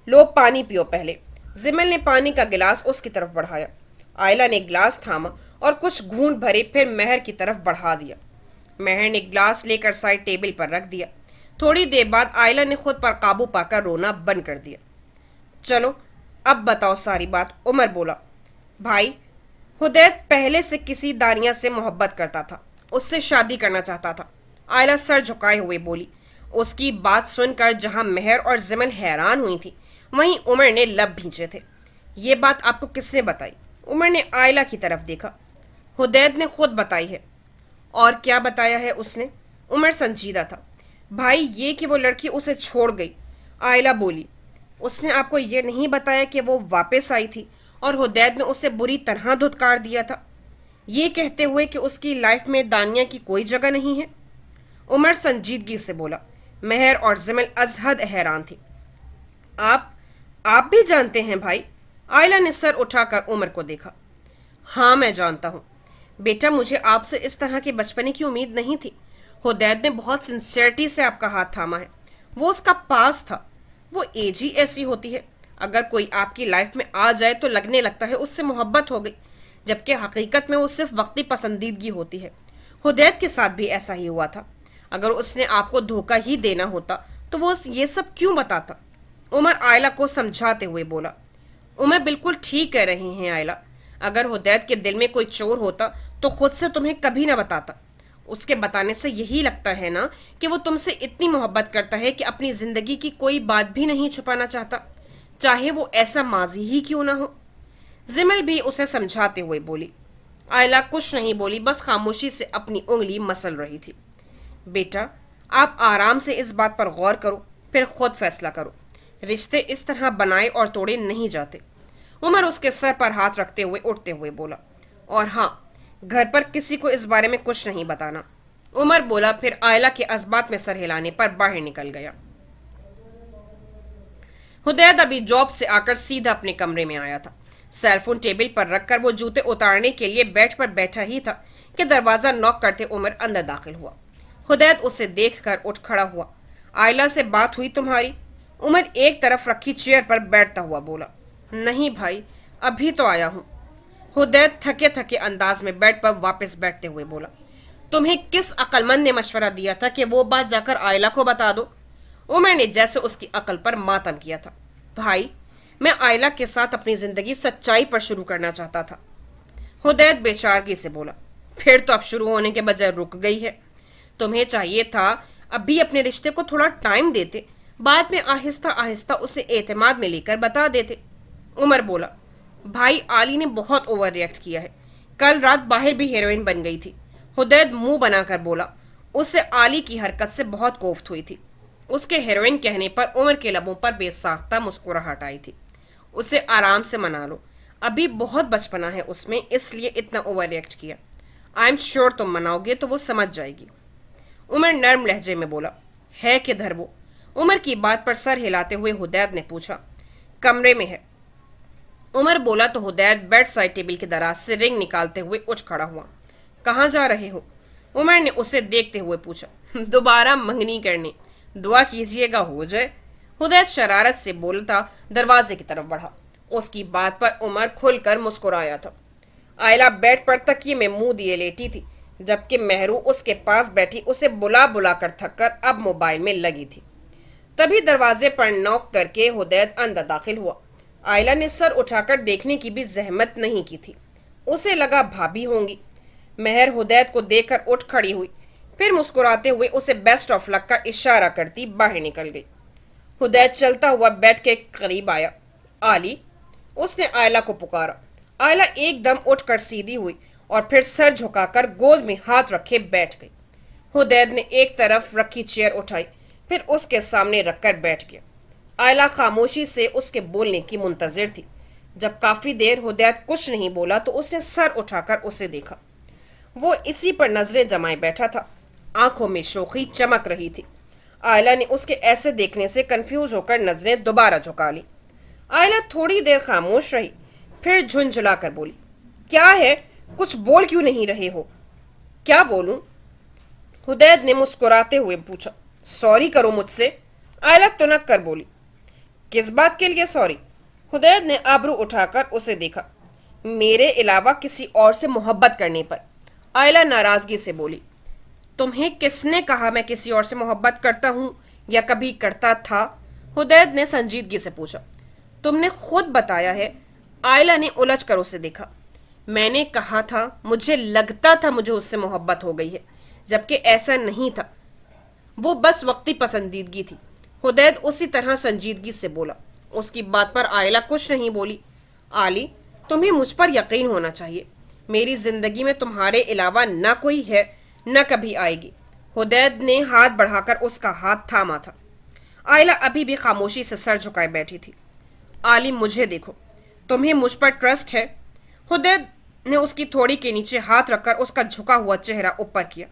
लो पानी पियो पहले। जिमल ने पानी का गिलास उसकी तरफ बढ़ाया। आयला ने गिलास थामा और कुछ घूंट भरे, फिर मेहर की तरफ बढ़ा दिया। मेहर ने गिलास लेकर साइड टेबल पर रख दिया। थोड़ी देर बाद आयला ने खुद पर काबू पाकर रोना बंद कर दिया। चलो अब बताओ सारी बात, उमर बोला। भाई, हुदैद पहले से किसी दानिया से मोहब्बत करता था, उससे शादी करना चाहता था, आयला सर झुकाए हुए बोली। उसकी बात सुनकर जहां मेहर और जिमल हैरान हुई थी, वहीं उमर ने लब भींचे थे। ये बात आपको किसने बताई? उमर ने आयला की तरफ देखा। हुदैद ने खुद बताई है। और क्या बताया है उसने? उमर संजीदा था। भाई, ये कि वो लड़की उसे छोड़ गई, आयला बोली। उसने आपको ये नहीं बताया कि वो वापस आई थी और हुदैद ने उसे बुरी तरह धुतकार दिया था, ये कहते हुए कि उसकी लाइफ में दानिया की कोई जगह नहीं है? उमर संजीदगी से बोला। मेहर और जिमल अजहद हैरान थी। आप भी जानते हैं भाई? आयला ने सर उठाकर उमर को देखा। हाँ, मैं जानता हूँ बेटा, मुझे आपसे इस तरह के बचपने की उम्मीद नहीं थी। हुदैद ने बहुत सिंसियरिटी से आपका हाथ थामा है। वो उसका पास था, वो एज ही ऐसी होती है। अगर कोई आपकी लाइफ में आ जाए तो लगने लगता है उससे मोहब्बत हो गई, जबकि हकीकत में वो सिर्फ वक्ती पसंदीदगी होती है। हुदैद के साथ भी ऐसा ही हुआ था। अगर उसने आपको धोखा ही देना होता तो वो ये सब क्यों बताता? उमर आयला को समझाते हुए बोला। उमर बिल्कुल ठीक कह रही हैं आयला। अगर हुदैद के दिल में कोई चोर होता तो खुद से तुम्हें कभी ना बताता। उसके बताने से यही लगता है ना कि वो तुमसे इतनी मोहब्बत करता है कि अपनी जिंदगी की कोई बात भी नहीं छुपाना चाहता, चाहे वो ऐसा माजी ही क्यों ना हो। जिमल भी उसे समझाते हुए बोली। आयला कुछ नहीं बोली, बस खामोशी से अपनी उंगली मसल रही थी। बेटा, آپ آرام سے اس بات پر غور کرو، پھر خود فیصلہ کرو۔ رشتے اس طرح بنائے اور توڑے نہیں جاتے۔ عمر اس کے سر پر ہاتھ رکھتے ہوئے اٹھتے ہوئے بولا، اور ہاں، گھر پر کسی کو اس بارے میں کچھ نہیں بتانا۔ عمر بولا، پھر آئلہ کے اسبات میں سر ہلانے پر باہر نکل گیا۔ حدید ابھی جاب سے آ کر سیدھا اپنے کمرے میں آیا تھا۔ سیل فون ٹیبل پر رکھ کر وہ جوتے اتارنے کے لیے بیڈ پر بیٹھا ہی تھا کہ دروازہ نوک کرتے عمر اندر داخل ہوا۔ حدید اسے دیکھ کر اٹھ کھڑا ہوا۔ آئلہ سے بات ہوئی تمہاری؟ عمر ایک طرف رکھی چیئر پر بیٹھتا ہوا بولا۔ نہیں بھائی، ابھی تو آیا ہوں۔ حدید تھکے تھکے انداز میں بیڈ پر واپس بیٹھتے ہوئے بولا، تمہیں کس عقل مند نے مشورہ دیا تھا کہ وہ بات جا کر آئلہ کو بتا دو؟ عمر نے جیسے اس کی عقل پر ماتم کیا تھا۔ بھائی، میں آئلہ کے ساتھ اپنی زندگی سچائی پر شروع کرنا چاہتا تھا۔ حدید بے چارگی سے بولا، پھر تو اب شروع ہونے کے بجائے رک گئی ہے۔ تمہیں چاہیے تھا ابھی اپنے رشتے کو تھوڑا ٹائم دیتے، بعد میں آہستہ آہستہ اسے اعتماد میں لے کر بتا دیتے۔ عمر بولا، بھائی عالی نے بہت اوور ریئیکٹ کیا ہے، کل رات باہر بھی ہیروئن بن گئی تھی۔ حدید منہ بنا کر بولا، اسے عالی کی حرکت سے بہت کوفت ہوئی تھی۔ اس کے ہیروئن کہنے پر عمر کے لبوں پر بے ساختہ مسکراہٹ آئی تھی۔ اسے آرام سے منا لو، ابھی بہت بچپنا ہے اس میں، اس لیے اتنا اوور ریئیکٹ کیا۔ آئی ایم شیور تم مناؤ گے تو وہ سمجھ جائے گی۔ عمر نرم لہجے میں بولا، ہے کدھر وہ؟ عمر کی بات پر سر ہلاتے ہوئے حدید نے پوچھا۔ کمرے میں ہے۔ عمر بولا تو حدید بیڈ سائڈ ٹیبل کے دراز سے رنگ نکالتے ہوئے اٹھ کھڑا ہوا۔ کہاں جا رہے ہو؟ عمر نے اسے دیکھتے ہوئے پوچھا۔ دوبارہ منگنی کرنے، دعا کیجئے گا ہو جائے۔ حدید شرارت سے بولتا دروازے کی طرف بڑھا۔ اس کی بات پر عمر کھل کر مسکرایا تھا۔ آئلہ بیڈ پر تکیے میں منہ دیے لیٹی تھی، جبکہ مہرو اس کے پاس بیٹھی اسے بلا بلا کر تھک کر اب موبائل میں لگی تھی۔ تبھی دروازے پر نوک کر کے حدید اندر داخل ہوا۔ آئلہ نے سر اٹھا کر دیکھنے کی بھی زحمت نہیں کی تھی۔ اسے لگا بھابھی ہوں گی۔ مہر حدید کو دیکھ کر اٹھ کھڑی ہوئی، پھر مسکراتے ہوئے اسے بیسٹ آف لک کا اشارہ کرتی باہر نکل گئی۔ حدید چلتا ہوا بیڈ کے قریب آیا۔ آلی، اس نے آئلہ کو پکارا۔ آئلہ ایک دم اٹھ کر سیدھی ہوئی اور پھر سر جھکا کر گود میں ہاتھ رکھے بیٹھ گئی۔ حدید نے ایک طرف رکھی چیئر اٹھائی، پھر اس کے سامنے رکھ کر بیٹھ گیا۔ آئلہ خاموشی سے اس کے بولنے کی منتظر تھی۔ جب کافی دیر حدید کچھ نہیں بولا تو اس نے سر اٹھا کر اسے دیکھا۔ وہ اسی پر نظریں جمائے بیٹھا تھا، آنکھوں میں شوخی چمک رہی تھی۔ آئلہ نے اس کے ایسے دیکھنے سے کنفیوز ہو کر نظریں دوبارہ جھکا لی۔ آئلہ تھوڑی دیر خاموش رہی، پھر جھنجھلا کر بولی، کیا ہے؟ کچھ بول کیوں نہیں رہے ہو؟ کیا بولوں؟ حدید نے مسکراتے ہوئے پوچھا۔ سوری کرو مجھ سے، آئلہ تنک کر بولی۔ کس بات کے لیے سوری؟ حدید نے ابرو اٹھا کر اسے دیکھا۔ میرے علاوہ کسی اور سے محبت کرنے پر، آئلہ ناراضگی سے بولی۔ تمہیں کس نے کہا میں کسی اور سے محبت کرتا ہوں یا کبھی کرتا تھا؟ حدید نے سنجیدگی سے پوچھا۔ تم نے خود بتایا ہے۔ آئلہ نے الجھ کر اسے دیکھا۔ میں نے کہا تھا مجھے لگتا تھا مجھے اس سے محبت ہو گئی ہے، جبکہ ایسا نہیں تھا، وہ بس وقتی پسندیدگی تھی۔ حدید اسی طرح سنجیدگی سے بولا۔ اس کی بات پر آئلہ کچھ نہیں بولی۔ آلی، تمہیں مجھ پر یقین ہونا چاہیے، میری زندگی میں تمہارے علاوہ نہ کوئی ہے، نہ کبھی آئے گی۔ حدید نے ہاتھ بڑھا کر اس کا ہاتھ تھاما تھا۔ آئلہ ابھی بھی خاموشی سے سر جھکائے بیٹھی تھی۔ آلی، مجھے دیکھو، تمہیں مجھ پر ٹرسٹ ہے؟ حدید نے اس کی تھوڑی کے نیچے ہاتھ رکھ کر اس کا جھکا ہوا چہرہ اوپر کیا۔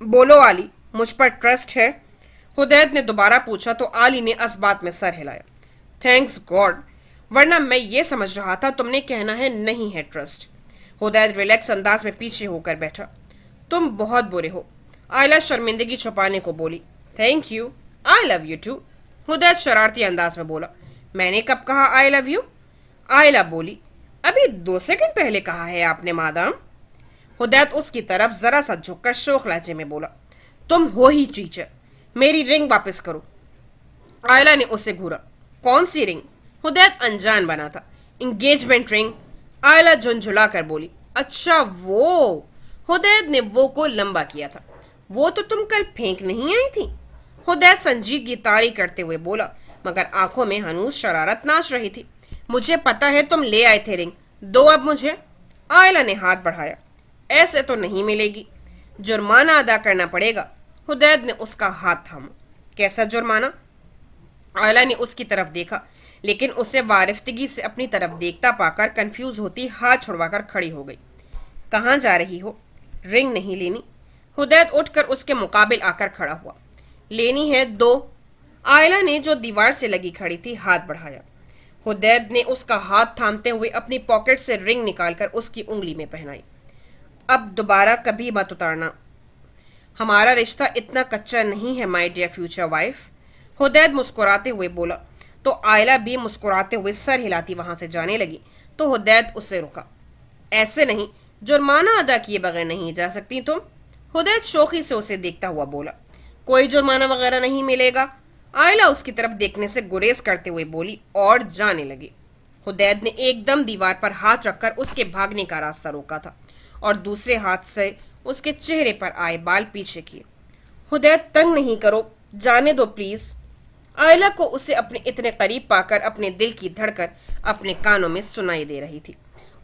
بولو آلی، مجھ پر ٹرسٹ ہے؟ حدید نے دوبارہ پوچھا تو آلی نے اسبات میں سر ہلایا۔ تھینکس گاڈ، ورنہ میں یہ سمجھ رہا تھا تم نے کہنا ہے نہیں ہے ٹرسٹ۔ حدید ریلیکس انداز میں پیچھے ہو کر بیٹھا۔ تم بہت برے ہو، آئلہ شرمندگی چھپانے کو بولی۔ Thank you, I love you too, Hudaid شرارتی انداز میں بولا۔ میں نے کب کہا آئی لو یو؟ آئلہ بولی، ابھی 2 سیکنڈ پہلے کہا ہے آپ نے مادام۔ حدید اس کی طرف ذرا سا جھک کر شوخ لہجے میں بولا، تم ہو ہی ٹیچر، میری رنگ واپس کرو۔ آئلہ نے اسے گھورا۔ کون سی رنگ؟ حدید انجان بنا تھا۔ انگیجمنٹ رنگ، آئلہ جھنجھلا کر بولی۔ اچھا وہ، حدید نے وہ کو لمبا کیا تھا۔ وہ تو تم کل پھینک نہیں آئی تھی؟ حدید سنجیدگی طاری کرتے ہوئے بولا، مگر آنکھوں میں ہنوز شرارت ناچ رہی تھی۔ مجھے پتا ہے تم لے آئے تھے رنگ، دو اب مجھے۔ آئلہ نے ہاتھ بڑھایا۔ ایسے تو نہیں ملے گی، جرمانہ ادا کرنا پڑے گا۔ हुदैद ने उसका हाथ थामा। कैसा जुर्माना? आयला ने उसकी तरफ देखा, लेकिन उसे वारिफ्तगी से अपनी तरफ देखता पाकर कंफ्यूज होती हाथ छुड़वाकर खड़ी हो गई। कहाँ जा रही हो? रिंग नहीं लेनी? हुदैद उठकर उसके मुकाबिल आकर खड़ा हुआ। लेनी है 2। आयला ने जो दीवार से लगी खड़ी थी हाथ बढ़ाया। हुदैद ने उसका हाथ थामते हुए अपनी पॉकेट से रिंग निकालकर उसकी उंगली में पहनाई। अब दोबारा कभी मत उतारना, हमारा रिश्ता इतना कच्चा नहीं है माय डियर फ्यूचर वाइफ। हुदैद मुस्कुराते हुए बोला तो आयला भी मुस्कुराते हुए सर हिलाती वहां से जाने लगी तो हुदैद उससे रुका। ऐसे नहीं, जुर्माना अदा किए बगैर नहीं जा सकती तुम। हुदैद शौकी से उसे देखता हुआ बोला। कोई जुर्माना वगैरह नहीं मिलेगा। आयला उसकी तरफ देखने से गुरेज करते हुए बोली और जाने लगी। हुदैद ने एकदम दीवार पर हाथ रखकर उसके भागने का रास्ता रोका था और दूसरे हाथ से उसके चेहरे पर आए बाल पीछे किए। हुदैद, तंग नहीं करो, जाने दो प्लीज। आयला को उसे अपने इतने करीब पाकर अपने दिल की धड़कन अपने कानों में सुनाई दे रही थी।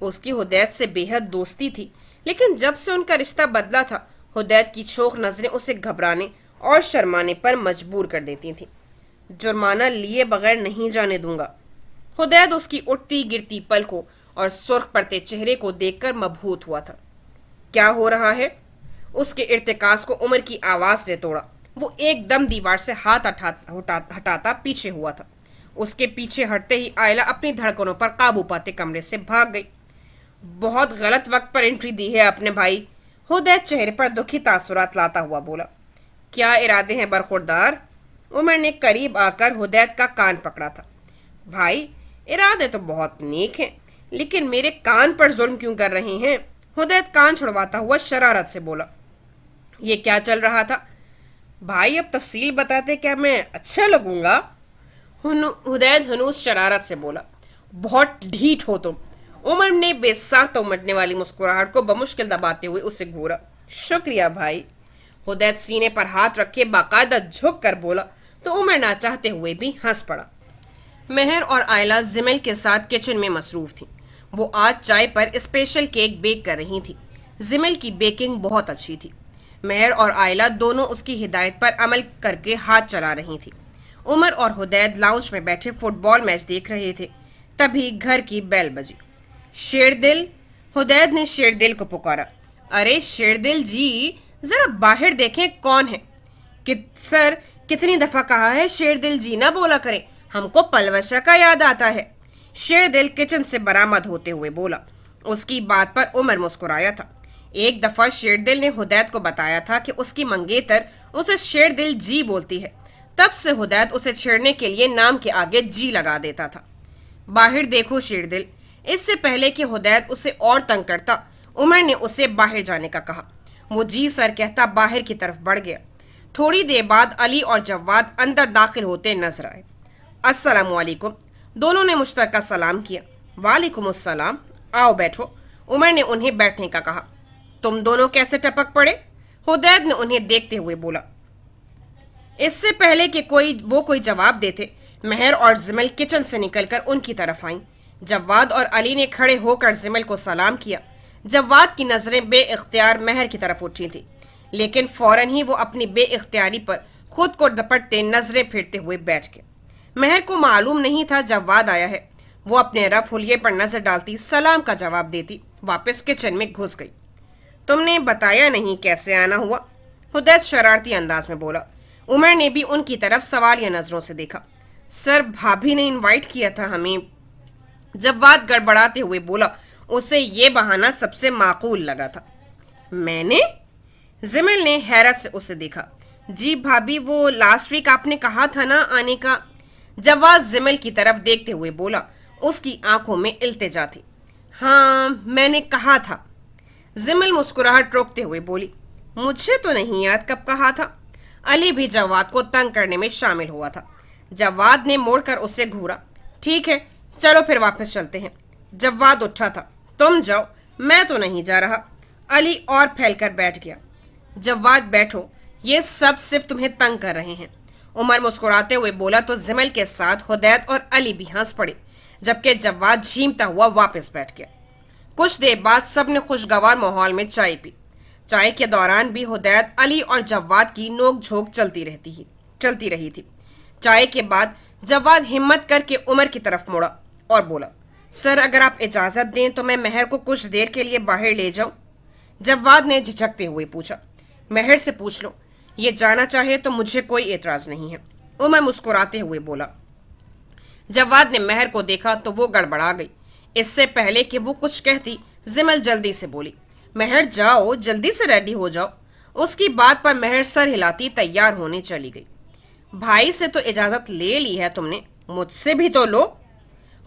उसकी हुदैद से बेहद दोस्ती थी, लेकिन जब से उनका रिश्ता बदला था हुदैद की शोख नजरें उसे घबराने और शर्माने पर मजबूर कर देती थीं। जुर्माना लिए बगैर नहीं जाने दूंगा। हुदैद उसकी उठती गिरती पलकों और सुर्ख पड़ते चेहरे को देखकर मबहूत हुआ था। क्या हो रहा है? उसके इर्तिकाज को उमर की आवाज ने तोड़ा। वो एकदम दीवार से हाथ हटाता पीछे हुआ था। उसके पीछे हटते ही आयला अपनी धड़कनों पर काबू पाते कमरे से भाग गई। बहुत गलत वक्त पर एंट्री दी है अपने भाई। हुदैद चेहरे पर दुखी तासुरात लाता हुआ बोला। क्या इरादे हैं बरखुरदार? उमर ने करीब आकर हुदैद का कान पकड़ा था। भाई, इरादे तो बहुत नेक हैं, लेकिन मेरे कान पर जुल्म क्यों कर रहे हैं? हुदैद कान छुड़वाता हुआ शरारत से बोला। ये क्या चल रहा था? भाई, अब तफसील बताते क्या मैं अच्छा लगूंगा? हुदैद हनूस शरारत से बोला। बहुत ढीठ हो तुम। उमर ने बेसाख्त उमड़ने वाली मुस्कुराहट को बमुश्किल दबाते हुए उसे घूरा। शुक्रिया भाई। हुदैद सीने पर हाथ रखे बाकायदा झुक कर बोला तो उमर ना चाहते हुए भी हंस पड़ा। मेहर और आयला जिमेल के साथ किचन में मसरूफ थी। वो आज चाय पर स्पेशल केक बेक कर रही थी। जिमेल की बेकिंग बहुत अच्छी थी। मेहर और आयला दोनों उसकी हिदायत पर अमल करके हाथ चला रही थी। उमर और हुदैद लाउंज में बैठे फुटबॉल मैच देख रहे थे। तभी घर की बेल बजी। शेरदिल, हुदैद ने शेरदिल को पुकारा। अरे शेरदिल जी, जरा बाहर देखें कौन है। सर, कितनी दफा कहा है शेरदिल जी ना बोला करें, हमको पलवशा का याद आता है। शेरदिल किचन से बरामद होते हुए बोला। उसकी बात पर उमर मुस्कुराया था। एक दफा शेरदिल ने हुदैद को बताया था कि उसकी मंगेतर उसे शेरदिल जी बोलती है। तब से हुदैद उसे छेड़ने के लिए नाम के आगे जी लगा देता था। बाहर देखो शेरदिल। इससे पहले कि हुदैद उसे और तंग करता, उमर ने उसे बाहर जाने का कहा। वो जी सर कहता बाहर की तरफ बढ़ गया। थोड़ी देर बाद अली और जवाद अंदर दाखिल होते नजर आए। अस्सलाम वालेकुम। दोनों ने मुश्तरका सलाम किया। वालेकुम अस्सलाम, आओ बैठो। उमर ने उन्हें बैठने का कहा। तुम दोनों कैसे टपक पड़े? हुदैद ने उन्हें देखते हुए बोला। इससे पहले कि कोई जवाब देते, मेहर और जिमल किचन से निकलकर उनकी तरफ आईं। जवाद और अली ने खड़े होकर जिमल को सलाम किया। जवाद की नजरें बेइख्तियार मेहर की तरफ उठी थी, लेकिन फौरन ही वो अपनी बेइख्तियारी पर खुद को दपटते नजरें फेरते हुए बैठ गए। मेहर को मालूम नहीं था जवाद आया है। वो अपने रफ हुलिये पर नजर डालती सलाम का जवाब देती वापस किचन में घुस गई। तुमने बताया नहीं कैसे आना हुआ? हुदैद शरारती अंदाज में बोला। उमर ने भी उनकी तरफ सवालिया नजरों से देखा। सर, भाभी ने इनवाइट किया था हमें। जवाद गड़बड़ाते हुए बोला। उसे ये बहाना सबसे माकूल लगा था। मैंने? जिमिल ने हैरत से उसे देखा। जी भाभी, वो लास्ट वीक आपने कहा था ना आने का। जवाद जिमिल की तरफ देखते हुए बोला। उसकी आंखों में इल्तिजा थी। हाँ, मैंने कहा था। जिमिल मुस्कुराहट रोकते हुए बोली। मुझे तो नहीं याद कब कहा था। अली भी जवाद को तंग करने में शामिल हुआ था। जवाद ने मोड़कर उसे घूरा। ठीक है, चलो फिर वापस चलते हैं। जवाद उठा था। तुम जाओ, मैं तो नहीं जा रहा। अली और फैलकर बैठ गया। जवाद बैठो, ये सब सिर्फ तुम्हें तंग कर रहे हैं। उमर मुस्कुराते हुए बोला तो जिमल के साथ हुदैद और अली भी हंस पड़े, जबकि जवाद झीमता हुआ वापस बैठ गया। कुछ देर बाद सबने खुशगवार माहौल में चाय पी। چائے کے دوران بھی حدید علی اور جواد کی نوک جھوک چلتی رہی تھی۔ چائے کے بعد جواد ہمت کر کے عمر کی طرف مڑا اور بولا، سر اگر آپ اجازت دیں تو میں مہر کو کچھ دیر کے لیے باہر لے جاؤں؟ جواد نے جھجکتے ہوئے پوچھا، مہر سے پوچھ لو، یہ جانا چاہے تو مجھے کوئی اعتراض نہیں ہے، عمر مسکراتے ہوئے بولا۔ جواد نے مہر کو دیکھا تو وہ گڑبڑا گئی۔ اس سے پہلے کہ وہ کچھ کہتی، زمل جلدی سے بولی، مہر جاؤ، جلدی سے ریڈی ہو جاؤ۔ اس کی بات پر مہر سر ہلاتی تیار ہونے چلی گئی۔ بھائی سے تو اجازت لے لی ہے تم نے، مجھ سے بھی تو لو۔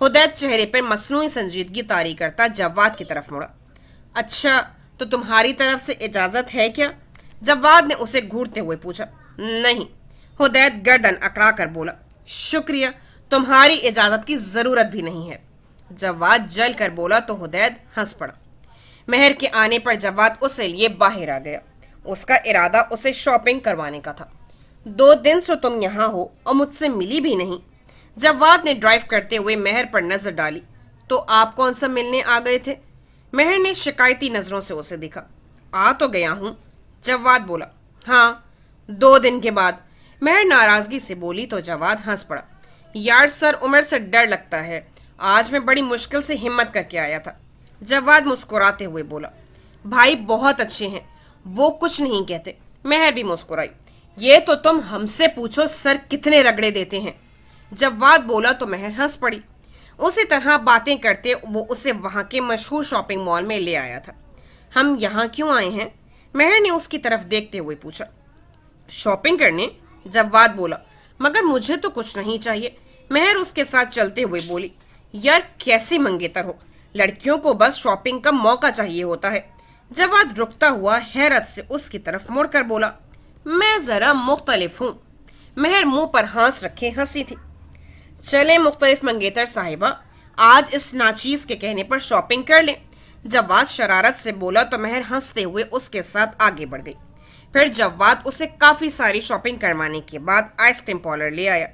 حدید چہرے پر مصنوعی سنجیدگی طاری کرتا جواد کی طرف مڑا۔ اچھا تو تمہاری طرف سے اجازت ہے کیا؟ جواد نے اسے گھورتے ہوئے پوچھا۔ نہیں، حدید گردن اکڑا کر بولا، شکریہ، تمہاری اجازت کی ضرورت بھی نہیں ہے۔ جواد جل کر بولا تو حدید ہنس پڑا۔ مہر کے آنے پر جواد اسے لیے باہر آ گیا۔ اس کا ارادہ اسے شاپنگ کروانے کا تھا۔ 2 دن سے تم یہاں ہو اور مجھ سے ملی بھی نہیں۔ جواد نے ڈرائیو کرتے ہوئے مہر پر نظر ڈالی۔ تو آپ کون سا ملنے آ گئے تھے؟ مہر نے شکایتی نظروں سے اسے دیکھا۔ آ تو گیا ہوں، جواد بولا۔ ہاں، 2 دن کے بعد، مہر ناراضگی سے بولی تو جواد ہنس پڑا۔ یار سر، عمر سے ڈر لگتا ہے، آج میں بڑی مشکل سے ہمت کر کے آیا تھا۔ جواد مسکراتے ہوئے بولا، بھائی بہت اچھے ہیں، وہ کچھ نہیں کہتے۔ مہر بھی مسکرائی۔ یہ تو تم ہم سے پوچھو سر کتنے رگڑے دیتے ہیں۔ جواد بولا تو مہر ہنس پڑی۔ اسی طرح باتیں کرتے وہ اسے وہاں کے مشہور شاپنگ مال میں لے آیا تھا۔ ہم یہاں کیوں آئے ہیں؟ مہر نے اس کی طرف دیکھتے ہوئے پوچھا۔ شاپنگ کرنے، جواد بولا، مگر مجھے تو کچھ نہیں چاہیے۔ مہر اس کے ساتھ چلتے ہوئے بولی، یار کیسی منگیتر ہو، لڑکیوں کو بس شاپنگ کا موقع چاہیے ہوتا ہے۔ جواد رکتا ہوا حیرت سے اس کی طرف مڑ کر بولا، میں ذرا مختلف ہوں۔ مہر منہ پر ہانس رکھے ہنسی تھی۔ چلیں مختلف منگیتر صاحبہ، آج اس ناچیز کے کہنے پر شاپنگ کر لیں۔ جواد شرارت سے بولا تو مہر ہنستے ہوئے اس کے ساتھ آگے بڑھ گئی۔ پھر جواد اسے کافی ساری شاپنگ کروانے کے بعد آئس کریم پارلر لے آیا۔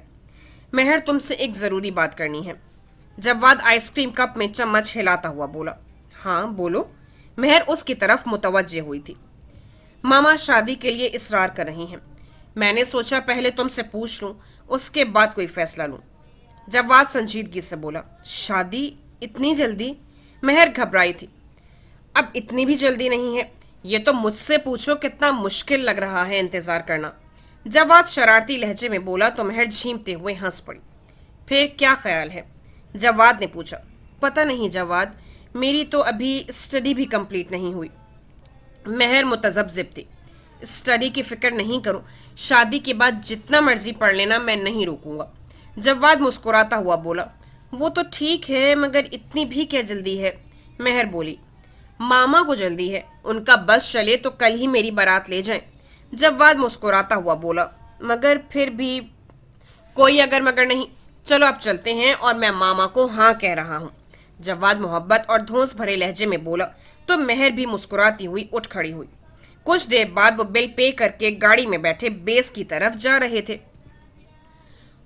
مہر تم سے ایک ضروری بات کرنی ہے، جواد آئس کریم کپ میں چمچ ہلاتا ہوا بولا۔ ہاں بولو۔ مہر اس کی طرف متوجہ ہوئی تھی۔ ماما شادی کے لیے اصرار کر رہی ہیں، میں نے سوچا پہلے تم سے پوچھ لوں، اس کے بعد کوئی فیصلہ لوں۔ جواد سنجیدگی سے بولا، شادی اتنی جلدی؟ مہر گھبرائی تھی۔ اب اتنی بھی جلدی نہیں ہے، یہ تو مجھ سے پوچھو کتنا مشکل لگ رہا ہے انتظار کرنا۔ جواد شرارتی لہجے میں بولا تو مہر جھیمتے ہوئے ہنس پڑی۔ پھر کیا خیال ہے؟ جواد نے پوچھا۔ پتہ نہیں جواد، میری تو ابھی اسٹڈی بھی کمپلیٹ نہیں ہوئی۔ مہر متذبذب تھی۔ اسٹڈی کی فکر نہیں کرو، شادی کے بعد جتنا مرضی پڑھ لینا، میں نہیں روکوں گا۔ جواد مسکراتا ہوا بولا، وہ تو ٹھیک ہے مگر اتنی بھی کیا جلدی ہے؟ مہر بولی، ماما کو جلدی ہے، ان کا بس چلے تو کل ہی میری بارات لے جائیں۔ جواد مسکراتا ہوا بولا، مگر پھر بھی کوئی اگر مگر نہیں، چلو اب چلتے ہیں اور میں ماما کو ہاں کہہ رہا ہوں۔ جواد محبت اور دھونس بھرے لہجے میں بولا تو مہر بھی مسکراتی ہوئی اٹھ کھڑی ہوئی۔ کچھ دیر بعد وہ بل پے کر کے گاڑی میں بیٹھے بیس کی طرف جا رہے تھے۔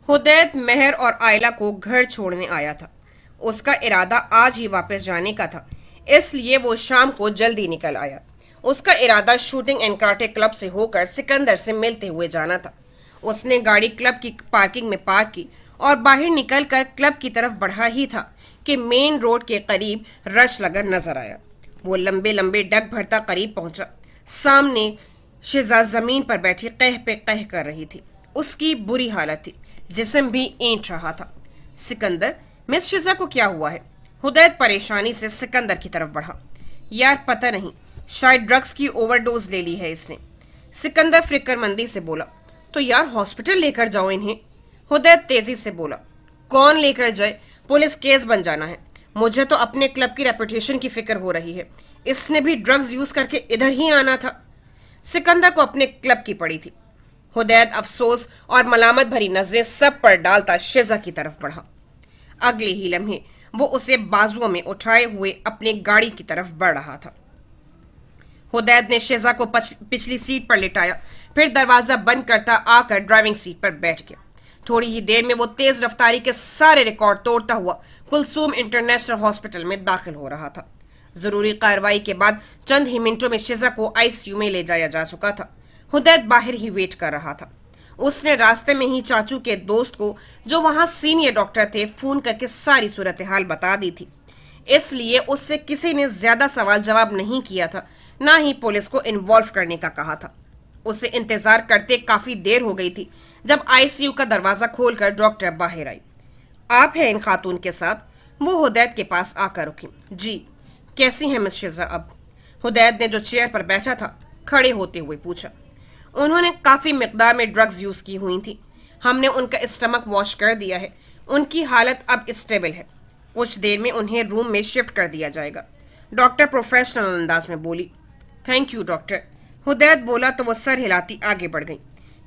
حدید مہر اور آئلہ کو گھر چھوڑنے آیا تھا۔ اس کا ارادہ آج ہی واپس جانے کا تھا، اس لیے وہ شام کو جلدی نکل آیا۔ اس کا ارادہ شوٹنگ اینڈ کراٹے کلب سے ہو کر سکندر سے ملتے ہوئے جانا تھا۔ اس نے گاڑی کلب کی پارکنگ میں پارک کی اور باہر نکل کر کلب کی طرف بڑھا ہی تھا کہ مین روڈ کے قریب رش لگا نظر آیا۔ وہ لمبے لمبے ڈگ بھرتا قریب پہنچا۔ سامنے شزا زمین پر بیٹھی قہ پہ قہ کر رہی تھی۔ اس کی بری حالت تھی، جسم بھی اینٹ رہا تھا۔ سکندر، مس شزا کو کیا ہوا ہے؟ حدید پریشانی سے سکندر کی طرف بڑھا۔ یار پتہ نہیں، شاید ڈرگز کی اوور ڈوز لے لی ہے اس نے۔ سکندر فکر مندی سے بولا، تو یار ہاسپٹل لے کر جاؤ انہیں۔ حدید تیزی سے بولا، کون لے کر جائے؟ پولیس کیس بن جانا ہے۔ مجھے تو اپنے کلب کی ریپوٹیشن کی فکر ہو رہی ہے، اس نے بھی ڈرگز یوز کر کے ادھر ہی آنا تھا۔ سکندر کو اپنے کلب کی پڑی تھی۔ حدید افسوس اور ملامت بھری نظریں سب پر ڈالتا شزا کی طرف بڑھا۔ اگلے ہی لمحے وہ اسے بازوؤں میں اٹھائے ہوئے اپنے گاڑی کی طرف بڑھ رہا تھا۔ حدید نے شزا کو پچھلی سیٹ پر لٹایا، پھر دروازہ بند کرتا آ کر ڈرائیونگ سیٹ پر بیٹھ گیا۔ تھوڑی ہی دیر میں وہ تیز رفتاری کے سارے ریکارڈ توڑتا ہوا کلثوم انٹرنیشنل ہاسپٹل میں داخل ہو رہا تھا۔ जरूरी कार्रवाई के बाद चंद ही मिनटों में शिजा को आईसीयू में ले जाया जा चुका था। हुदैद बाहर ही वेट कर रहा था। उसने रास्ते में ही चाचू के दोस्त को, जो वहां सीनियर डॉक्टर थे, फोन करके सारी सूरत हाल बता दी थी। इसलिए उससे किसी ने ज्यादा सवाल जवाब नहीं किया था, ना ही पुलिस को इन्वॉल्व करने का कहा था। उसे इंतजार करते काफी देर हो गई थी जब आईसीयू का दरवाजा खोलकर डॉक्टर बाहर आई। आप हैं इन खातून के साथ? वो हुदैद के पास आकर रुकी। जी। कैसी हैं मिस शिजा अब? हुदैद ने जो चेयर पर बैठा था खड़े होते हुए पूछा। उन्होंने काफी मिकदार में ड्रग्स यूज की हुई थी। हमने उनका स्टमक वॉश कर दिया है। उनकी हालत अब स्टेबल है। कुछ देर में उन्हें रूम में शिफ्ट कर दिया जाएगा। डॉक्टर प्रोफेशनल अंदाज में बोली। Thank you doctor. हुदैद बोला तो वो सर हिलाती आगे बढ़ गई।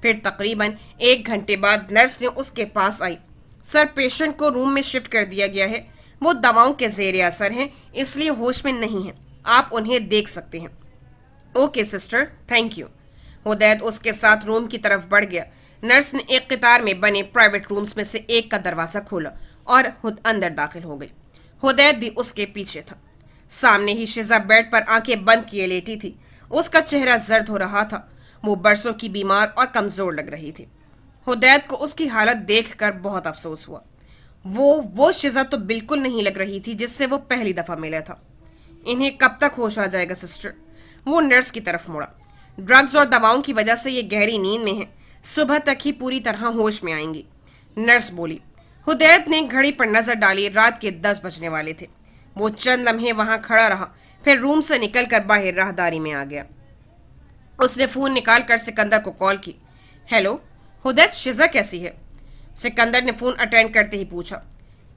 फिर तकरीबन 1 घंटे बाद नर्स ने उसके पास आई। सर, पेशेंट को रूम में शिफ्ट कर दिया गया है। वो दवाओं के ज़ेरे असर हैं, इसलिए होश में नहीं है। आप उन्हें देख सकते हैं। Okay sister, thank you. Hudaid उसके साथ रूम की तरफ बढ़ गया। नर्स ने एक कतार में बने प्राइवेट रूम्स में से एक का दरवाजा खोला और अंदर दाखिल हो गई। हुदैद भी उसके पीछे था। सामने ही शिजा बेड पर आंखें बंद किए लेटी थी। उसका चेहरा जर्द हो रहा था। वो बरसों की बीमार और कमजोर लग रही थी। हुदैद को उसकी हालत देखकर बहुत अफसोस हुआ। वो शिजा तो बिल्कुल नहीं लग रही थी जिससे वो पहली दफा मिला था। इन्हें कब तक होश आ जाएगा सिस्टर? वो नर्स की तरफ मुड़ा। ड्रग्स और दवाओं की वजह से ये गहरी नींद में है। सुबह तक ही पूरी तरह होश में आएंगी, नर्स बोली। हुदैद ने घड़ी पर नजर डाली। रात के 10 बजने वाले थे। वो चंद लम्हे वहां खड़ा रहा, फिर रूम से निकलकर बाहर राहदारी में आ गया। उसने फोन निकालकर सिकंदर को कॉल की। हेलो हुदैद, शिजा कैसी है? सिकंदर ने फोन अटेंड करते ही पूछा।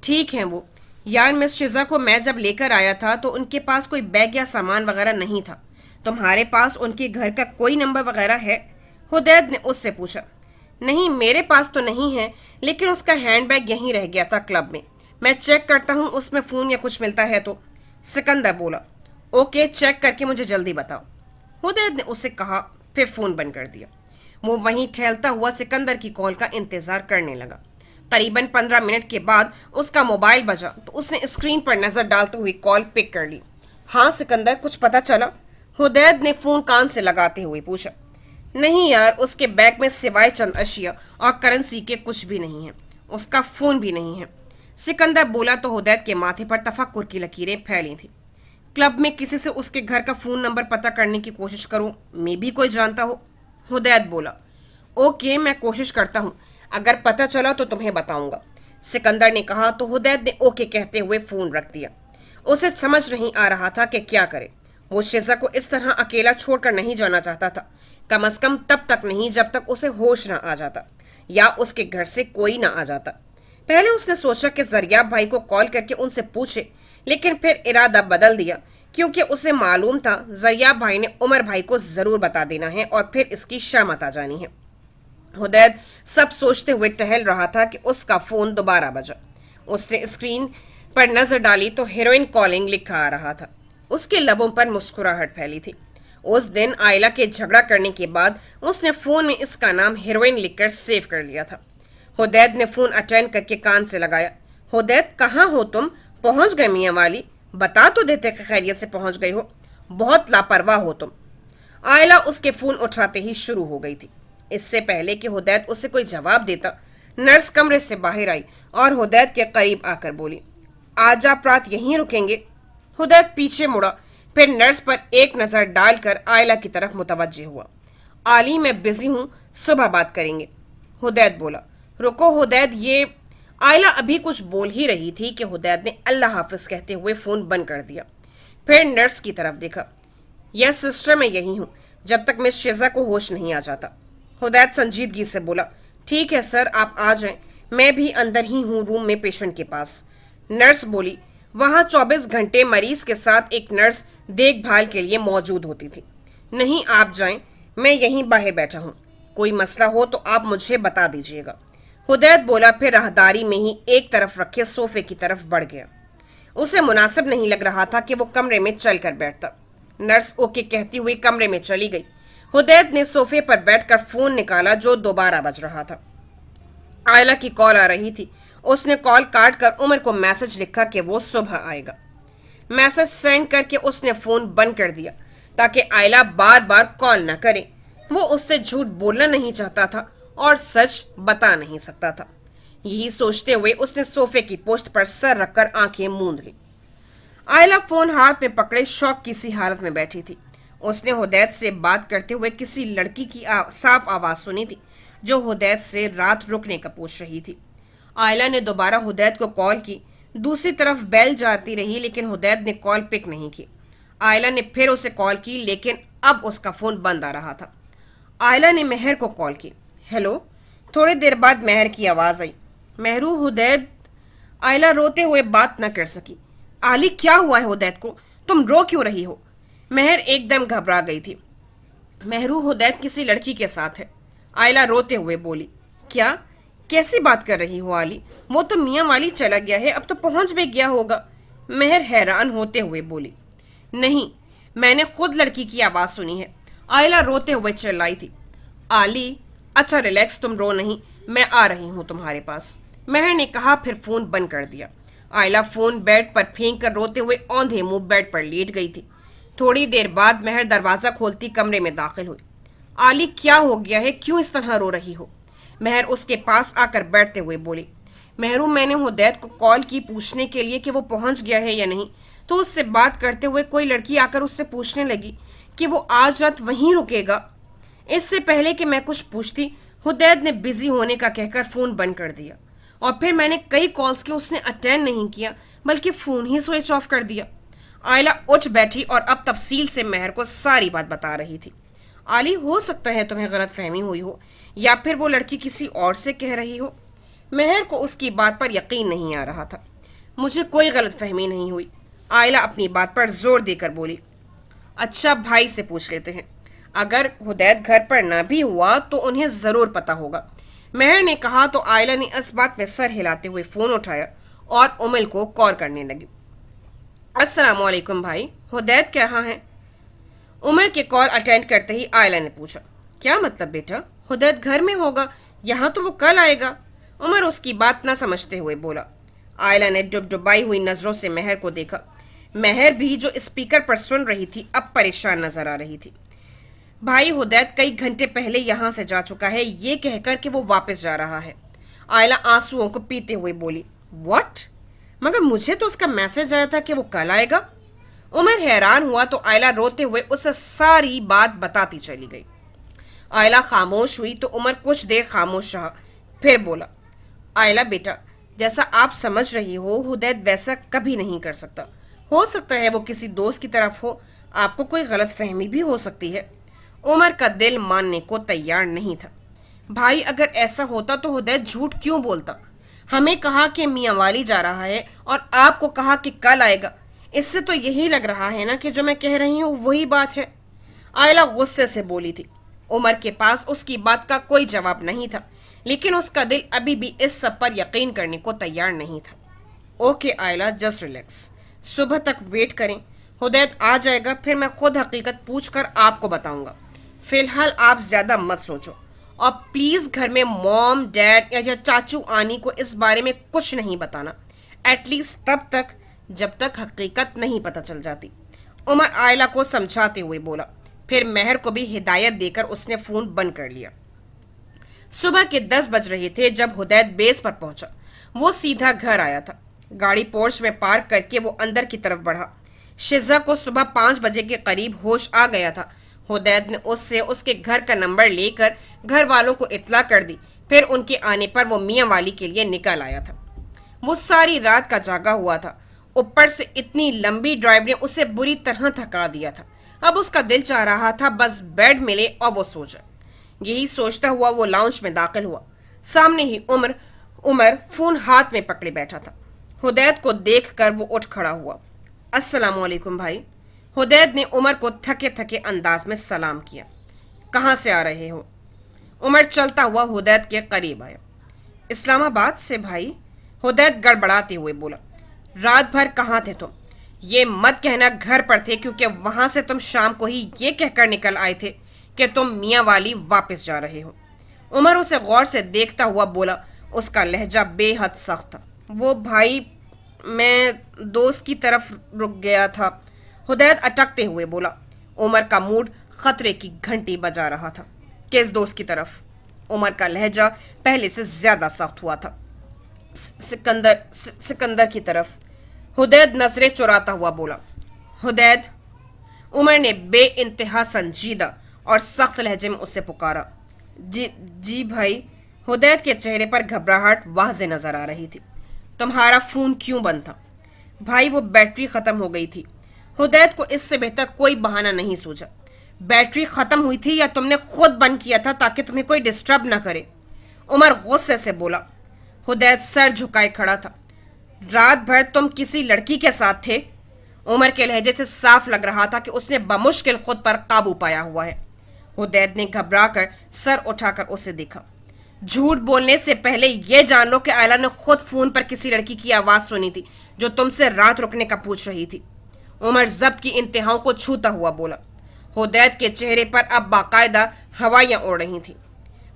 ठीक है वो। यार मिस शिजा को मैं जब लेकर आया था तो उनके पास कोई बैग या सामान वगैरह नहीं था। तुम्हारे पास उनके घर का कोई नंबर वगैरह है? हुदैद ने उससे पूछा। नहीं, मेरे पास तो नहीं है, लेकिन उसका हैंडबैग यहीं रह गया था क्लब में। मैं चेक करता हूँ उसमें फ़ोन या कुछ मिलता है तो। सिकंदर बोला। ओके, चेक करके मुझे जल्दी बताओ, हुदैद ने उसे कहा। फिर फ़ोन बंद कर दिया। वो वहीं ठहलता हुआ सिकंदर की कॉल का इंतज़ार करने लगा। करीबन 15 मिनट के बाद उसका मोबाइल बजा तो उसने स्क्रीन पर नज़र डालते हुए कॉल पिक कर ली। हाँ सिकंदर, कुछ पता चला? हुदैद ने फ़ोन कान से लगाते हुए पूछा। नहीं यार, उसके बैग में सिवाय चंद अशिया और करेंसी के कुछ भी नहीं है। उसका फ़ोन भी नहीं है, सिकंदर बोला तो हुदैद के माथे पर तफक्कुर की लकीरें फैली थी। क्लब में किसी से उसके घर का फ़ोन नंबर पता करने की कोशिश करूं, मे भी कोई जानता हो, हुदैद बोला। ओके, मैं कोशिश करता हूं। अगर पता चला तो तुम्हें बताऊंगा, सिकंदर ने कहा तो हुदैद ने ओके कहते हुए फ़ोन रख दिया। उसे समझ नहीं आ रहा था कि क्या करे। वो शिजा को इस तरह अकेला छोड़कर नहीं जाना चाहता था, कम अज कम तब तक नहीं जब तक उसे होश न आ जाता या उसके घर से कोई ना आ जाता। पहले उसने सोचा कि जरिया भाई को कॉल करके उनसे पूछे, लेकिन फिर इरादा बदल दिया क्योंकि उसे मालूम था जरिया भाई ने उमर भाई को जरूर बता देना है और फिर इसकी शामत आ जानी है। हुदैद सब सोचते हुए टहल रहा था कि उसका फोन दोबारा बजा। उसने स्क्रीन पर नजर डाली तो हीरोइन कॉलिंग लिखा आ रहा था। उसके लबों पर मुस्कुराहट फैली थी। उस दिन आयला के झगड़ा करने के बाद उसने फोन में इसका नाम हीरोइन लिखकर सेव कर लिया था। हुदैद ने फोन अटेंड करके कान से लगाया। हुदैद, कहाँ हो तुम? पहुंच गए मियाँ वाली? बता तो देते कि खैरियत से पहुंच गई हो। बहुत लापरवाह हो तुम। आयला उसके फोन उठाते ही शुरू हो गई थी। इससे पहले कि हुदैद उसे कोई जवाब देता, नर्स कमरे से बाहर आई और हुदैद के करीब आकर बोली, आज आप रात यहीं रुकेंगे? हुदैद पीछे मुड़ा, फिर नर्स पर एक नजर डालकर आयला की तरफ मुतवज्जे हुआ। आली, मैं बिजी हूँ, सुबह बात करेंगे, हुदैद बोला। रुको हुदैद, ये आयला अभी कुछ बोल ही रही थी कि हुदैद ने अल्लाह हाफिज कहते हुए फोन बंद कर दिया। फिर नर्स की तरफ देखा। यस सिस्टर, मैं यही हूँ जब तक मिस शिजा को होश नहीं आ जाता, हुदैद संजीदगी से बोला। ठीक है सर, आप आ जाएं, मैं भी अंदर ही हूँ रूम में पेशेंट के पास, नर्स बोली। वहाँ 24 घंटे मरीज के साथ एक नर्स देखभाल के लिए मौजूद होती थी। नहीं, आप जाएं, मैं यहीं बाहर बैठा हूँ, कोई मसला हो तो आप मुझे बता दीजिएगा, हुदैद बोला। फिर राहदारी में ही एक तरफ रखे सोफे की तरफ बढ़ गया। उसे मुनासिब नहीं लग रहा था कि वो कमरे में चल कर बैठता। नर्स ओके कहती हुई कमरे में चली गई। हुदैद ने सोफे पर बैठकर फोन निकाला जो दोबारा बज रहा था। आयला की कॉल आ रही थी। उसने कॉल काट कर उमर को मैसेज लिखा कि वो सुबह आएगा। मैसेज सेंड करके उसने फोन बंद कर दिया ताकि आयला बार बार कॉल ना करे। वो उससे झूठ बोलना नहीं चाहता था और सच बता नहीं सकता था। यही सोचते हुए उसने सोफे की पोस्ट पर सर रखकर आंखें मूंद ली। आयला फोन हाथ में पकड़े शौक की सी हालत में बैठी थी। उसने हुदैत से बात करते हुए किसी लड़की की साफ आवाज सुनी थी जो हुदैत से रात रुकने का पूछ रही थी। आयला ने दोबारा हुदैत को कॉल की। दूसरी तरफ बेल जाती रही लेकिन हुदैत ने कॉल पिक नहीं की। आयला ने फिर उसे कॉल की लेकिन अब उसका फोन बंद आ रहा था। आयला ने मेहर को कॉल की। हेलो। थोड़ी देर बाद मेहर की आवाज आई। मेहरू, हुदैत। आयला रोते हुए बात न कर सकी। आली, क्या हुआ है हुदैत को? तुम रो क्यों रही हो? मेहर एकदम घबरा गई थी। मेहरू, हुदैत किसी लड़की के साथ है। आयला रोते हुए बोली। क्या? कैसी बात कर रही हो आली? वो तो मियाँ वाली चला गया है, अब तो पहुंच भी गया होगा। मेहर हैरान होते हुए बोली। नहीं, मैंने खुद लड़की की आवाज सुनी है। आयला रोते हुए चिल्लाई थी। आली, अच्छा रिलैक्स, तुम रो नहीं, मैं आ रही हूँ तुम्हारे पास, मेहर ने कहा, फिर फोन बंद कर दिया। आयला फोन बेड पर फेंक कर रोते हुए औंधे मुंह बेड पर लेट गई थी। थोड़ी देर बाद मेहर दरवाजा खोलती कमरे में दाखिल हुई। आली, क्या हो गया है? क्यों इस तरह रो रही हो? मेहर उसके पास आकर बैठते हुए बोली। मेहरू, मैंने हुदैत को कॉल की पूछने के लिए कि वो पहुंच गया है या नहीं, तो उससे बात करते हुए कोई लड़की आकर उससे पूछने लगी कि वो आज रात वहीं रुकेगा। इससे पहले कि मैं कुछ पूछती, हुदैत ने बिजी होने का कहकर फोन बंद कर दिया और फिर मैंने कई कॉल्स की, उसने अटेंड नहीं किया बल्कि फोन ही स्विच ऑफ कर दिया। आयला उठ बैठी और अब तफसील से मेहर को सारी बात बता रही थी। आली, हो सकता है तुम्हें गलत फहमी हुई हो या फिर वो लड़की किसी और से कह रही हो। मेहर को उसकी बात पर यकीन नहीं आ रहा था। मुझे कोई गलत फहमी नहीं हुई, आयला अपनी बात पर जोर देकर बोली। अच्छा, भाई से पूछ लेते हैं, अगर हुदैत घर पर ना भी हुआ तो उन्हें जरूर पता होगा, मेहर ने कहा। तो आयला ने इस बात में सर हिलाते हुए फोन उठाया और उमल को कॉल करने लगी। अस्सलाम वालेकुम भाई, हुदैत कहाँ है? उमर के कॉल अटेंड करते ही आयला ने पूछा। क्या मतलब बेटा? हुदैत घर में होगा, यहाँ तो वो कल आएगा। उमर उसकी बात न समझते हुए बोला। आयला ने डुबडुबाई हुई नजरों से मेहर को देखा। मेहर भी जो स्पीकर पर सुन रही थी अब परेशान नजर आ रही थी। भाई, हुदैत कई घंटे पहले यहाँ से जा चुका है, ये कहकर कि वो वापस जा रहा है। आयला आंसुओं को पीते हुए बोली। व्हाट? मगर मुझे तो उसका मैसेज आया था कि वो कल आएगा। उमर हैरान हुआ तो आयला रोते हुए उसे सारी बात बताती चली गई। आयला खामोश हुई तो उमर कुछ देर खामोश रहा, फिर बोला। आयला बेटा, जैसा आप समझ रही हो, हुदैत वैसा कभी नहीं कर सकता। हो सकता है वो किसी दोस्त की तरफ हो, आपको कोई गलत फहमी भी हो सकती है। उमर का दिल मानने को तैयार नहीं था। भाई, अगर ऐसा होता तो हुदैत झूठ क्यों बोलता? हमें कहा कि मियाँ वाली जा रहा है और आपको कहा कि कल आएगा। इससे तो यही लग रहा है ना कि जो मैं कह रही हूँ वही बात है। आयला गुस्से से बोली थी। उमर के पास उसकी बात का कोई जवाब नहीं था, लेकिन उसका दिल अभी भी इस सब पर यकीन करने को तैयार नहीं था। ओके आयला, जस्ट रिलैक्स, सुबह तक वेट करें, हुदैत आ जाएगा, फिर मैं खुद हकीकत पूछकर आपको बताऊंगा। फिलहाल आप ज्यादा मत सोचो और प्लीज घर में मॉम, डैड या चाचू आनी को इस बारे में कुछ नहीं बताना, एटलीस्ट तब तक जब तक हकीकत नहीं पता चल जाती। उमर आयला को समझाते हुए बोला। फिर मेहर को भी हिदायत देकर उसने फोन बंद कर लिया। सुबह के 10 बज रहे थे जब हुदैत बेस पर पहुंचा। वो सीधा घर आया था। गाड़ी पोर्च में पार्क करके वो अंदर की तरफ बढ़ा। शिजा को सुबह 5 बजे के करीब होश आ गया था। हुदैत ने उससे उसके घर का नंबर लेकर घर वालों को इत्तला कर दी। फिर उनके आने पर वो मियाँ वाली के लिए निकल आया था। वो सारी रात का जागा हुआ था। ऊपर से इतनी लंबी ड्राइव ने उसे बुरी तरह थका दिया था। अब उसका दिल चाह रहा था बस बेड मिले और वो सो जाए। यही सोचता हुआ वो लाउंज में दाखिल हुआ। सामने ही उमर फोन हाथ में पकड़े बैठा था। हुदैत को देखकर वो उठ खड़ा हुआ। अस्सलाम वालेकुम भाई। हुदैत ने उमर को थके थके अंदाज में सलाम किया। कहाँ से आ रहे हो? उमर चलता हुआ हुदैत के करीब आया। इस्लामाबाद से भाई, हुदैत गड़बड़ाते हुए बोला। रात भर कहाँ थे तुम? ये मत कहना घर पर थे, क्योंकि वहां से तुम शाम को ही ये कहकर निकल आए थे कि तुम मियाँ वाली वापस जा रहे हो। उमर उसे गौर से देखता हुआ बोला। उसका लहजा बेहद सख्त था। वो भाई, میں دوست کی طرف رک گیا تھا، ہدایت اٹکتے ہوئے بولا۔ عمر کا موڈ خطرے کی گھنٹی بجا رہا تھا۔ کس دوست کی طرف؟ عمر کا لہجہ پہلے سے زیادہ سخت ہوا تھا۔ سکندر کی طرف، ہدایت نظریں چراتا ہوا بولا۔ ہدایت، عمر نے بے انتہا سنجیدہ اور سخت لہجے میں اسے پکارا۔ جی بھائی۔ ہدایت کے چہرے پر گھبراہٹ واضح نظر آ رہی تھی۔ تمہارا فون کیوں بند تھا؟ بھائی وہ بیٹری ختم ہو گئی تھی۔ ہدایت کو اس سے بہتر کوئی بہانہ نہیں سوچا۔ بیٹری ختم ہوئی تھی یا تم نے خود بند کیا تھا تاکہ تمہیں کوئی ڈسٹرب نہ کرے؟ عمر غصے سے بولا۔ ہدایت سر جھکائے کھڑا تھا۔ رات بھر تم کسی لڑکی کے ساتھ تھے؟ عمر کے لہجے سے صاف لگ رہا تھا کہ اس نے بمشکل خود پر قابو پایا ہوا ہے۔ ہدایت نے گھبرا کر سر اٹھا کر اسے دیکھا۔ جھوٹ بولنے سے پہلے یہ جان لو کہ آئلہ نے خود فون پر کسی لڑکی کی آواز سنی تھی جو تم سے رات رکنے کا پوچھ رہی تھی۔ عمر ضبط کی انتہاؤں کو چھوتا ہوا بولا۔ ہدایت کے چہرے پر اب باقاعدہ ہوائیاں اڑ رہی تھیں۔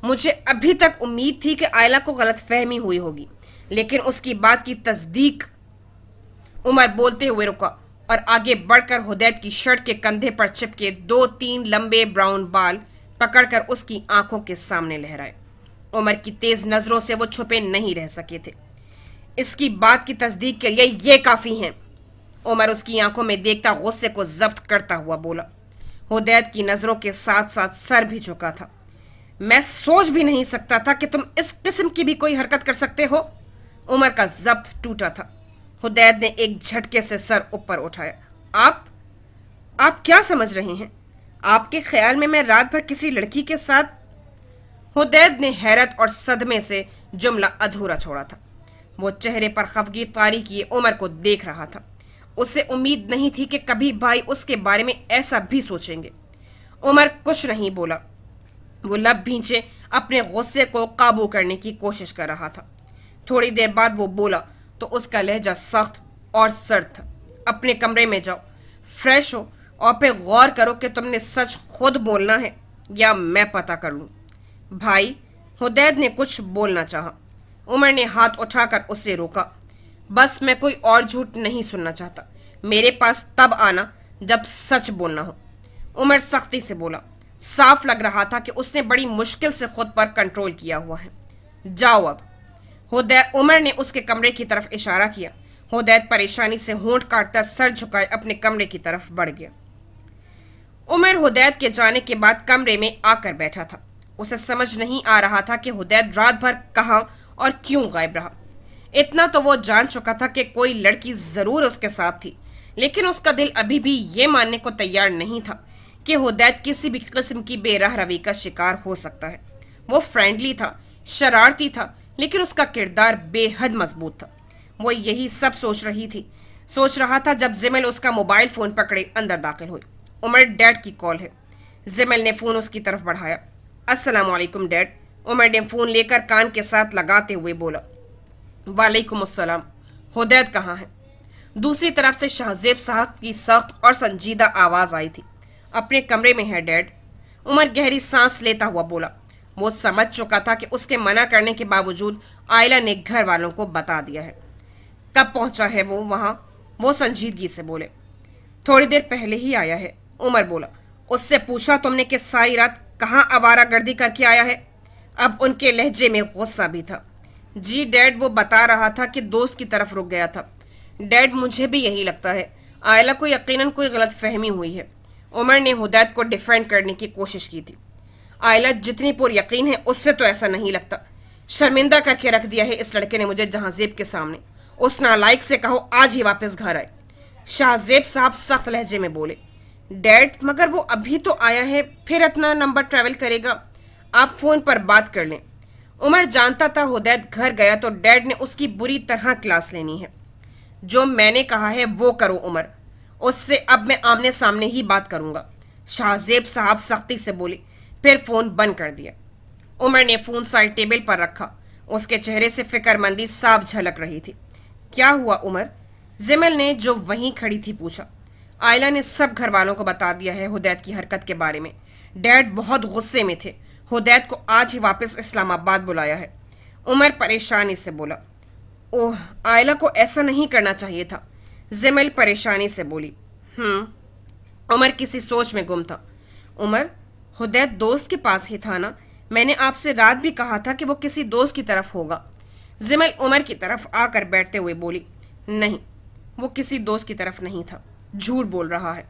مجھے ابھی تک امید تھی کہ آئلہ کو غلط فہمی ہوئی ہوگی، لیکن اس کی بات کی تصدیق۔ عمر بولتے ہوئے رکا اور آگے بڑھ کر ہدایت کی شرٹ کے کندھے پر چپکے 2-3 لمبے براؤن بال پکڑ کر اس کی آنکھوں کے سامنے لہرائے۔ عمر کی تیز نظروں سے وہ چھپے نہیں رہ سکے تھے۔ اس کی بات کی تصدیق کے لیے یہ کافی ہیں، عمر اس کی آنکھوں میں دیکھتا غصے کو ضبط کرتا ہوا بولا۔ ہدایت کی نظروں کے ساتھ ساتھ سر بھی جھکا تھا۔ میں سوچ بھی نہیں سکتا تھا کہ تم اس قسم کی بھی کوئی حرکت کر سکتے ہو۔ عمر کا ضبط ٹوٹا تھا۔ ہدایت نے ایک جھٹکے سے سر اوپر اٹھایا۔ آپ کیا سمجھ رہے ہیں؟ آپ کے خیال میں رات بھر کسی لڑکی کے ساتھ؟ ہدایت نے حیرت اور صدمے سے جملہ ادھورا چھوڑا تھا۔ وہ چہرے پر خفگی طاری کیے عمر کو دیکھ رہا تھا۔ اسے امید نہیں تھی کہ کبھی بھائی اس کے بارے میں ایسا بھی سوچیں گے۔ عمر کچھ نہیں بولا۔ وہ لب بھینچے اپنے غصے کو قابو کرنے کی کوشش کر رہا تھا۔ تھوڑی دیر بعد وہ بولا تو اس کا لہجہ سخت اور سرد تھا۔ اپنے کمرے میں جاؤ، فریش ہو اور پھر غور کرو کہ تم نے سچ خود بولنا ہے یا میں پتہ کر لوں۔ بھائی، ہدایت نے کچھ بولنا چاہا۔ عمر نے ہاتھ اٹھا کر اسے روکا۔ بس میں کوئی اور جھوٹ نہیں سننا چاہتا۔ میرے پاس تب آنا جب سچ بولنا ہو، عمر سختی سے بولا۔ صاف لگ رہا تھا کہ اس نے بڑی مشکل سے خود پر کنٹرول کیا ہوا ہے۔ جاؤ اب۔ عمر نے اس کے کمرے کی طرف اشارہ کیا۔ ہدایت پریشانی سے ہونٹ کاٹتا سر جھکائے اپنے کمرے کی طرف بڑھ گیا۔ عمر ہدایت کے جانے کے بعد کمرے میں آ کر بیٹھا تھا۔ اسے سمجھ نہیں آ رہا تھا کہ ہدایت رات بھر کہاں اور کیوں غائب رہا۔ اتنا تو وہ جان چکا تھا کہ کوئی لڑکی ضرور اس کے ساتھ تھی، لیکن اس کا دل ابھی بھی یہ ماننے کو تیار نہیں تھا کہ ہدایت کسی بھی قسم کی بے راہ روی کا شکار ہو سکتا ہے۔ وہ فرینڈلی تھا، شرارتی تھا، لیکن اس کا کردار بے حد مضبوط تھا۔ وہ یہی سب سوچ رہا تھا جب زمل اس کا موبائل فون پکڑے اندر داخل ہوئی۔ عمر، ڈیڈ کی کال ہے۔ زمل نے فون اس کی طرف بڑھایا۔ السلام علیکم ڈیڈ، عمر نے فون لے کر کان کے ساتھ لگاتے ہوئے بولا۔ وعلیکم السلام، ہدایت کہاں ہے؟ دوسری طرف سے شہزیب صاحب کی سخت اور سنجیدہ آواز آئی تھی۔ اپنے کمرے میں ہے ڈیڈ، عمر گہری سانس لیتا ہوا بولا۔ وہ سمجھ چکا تھا کہ اس کے منع کرنے کے باوجود آئلہ نے گھر والوں کو بتا دیا ہے۔ کب پہنچا ہے وہ وہاں؟ وہ سنجیدگی سے بولے۔ تھوڑی دیر پہلے ہی آیا ہے، عمر بولا۔ اس سے پوچھا تم نے کہ ساری رات کہاں آوارہ گردی کر کے آیا ہے؟ اب ان کے لہجے میں غصہ بھی تھا۔ جی ڈیڈ، وہ بتا رہا تھا کہ دوست کی طرف رک گیا تھا۔ ڈیڈ، مجھے بھی یہی لگتا ہے، آئلہ کو یقیناً کوئی غلط فہمی ہوئی ہے۔ عمر نے ہدایت کو ڈیفینڈ کرنے کی کوشش کی تھی۔ آئلہ جتنی پر یقین ہے اس سے تو ایسا نہیں لگتا۔ شرمندہ کر کے رکھ دیا ہے اس لڑکے نے مجھے جہازیب کے سامنے۔ اس نالائق سے کہو آج ہی واپس گھر آئے۔ شہزیب صاحب سخت لہجے میں بولے۔ ڈیڈ، مگر وہ ابھی تو آیا ہے، پھر اتنا نمبر ٹریول کرے گا، آپ فون پر بات کر لیں۔ عمر جانتا تھا ہدایت گھر گیا تو ڈیڈ نے اس کی بری طرح کلاس لینی ہے۔ جو میں نے کہا ہے وہ کرو عمر، اس سے اب میں آمنے سامنے ہی بات کروں گا، شہزیب صاحب سختی سے بولے، پھر فون بند کر دیا۔ عمر نے فون سائڈ ٹیبل پر رکھا۔ اس کے چہرے سے فکر مندی صاف جھلک رہی تھی۔ کیا ہوا عمر؟ زمل نے جو وہیں کھڑی تھی پوچھا۔ آئلہ نے سب گھر والوں کو بتا دیا ہے ہدایت کی حرکت کے بارے میں۔ ڈیڈ بہت غصے میں تھے، ہدایت کو آج ہی واپس اسلام آباد بلایا ہے، عمر پریشانی سے بولا۔ ओह, आयला को ऐसा नहीं करना चाहिए था, जिमल परेशानी से बोली। उमर किसी सोच में गुम था। उमर, हुदैद दोस्त के पास ही था ना? मैंने आपसे रात भी कहा था कि वो किसी दोस्त की तरफ होगा। जिमल उमर की तरफ आकर बैठते हुए बोली, नहीं, वो किसी दोस्त की तरफ नहीं था, झूठ बोल रहा है।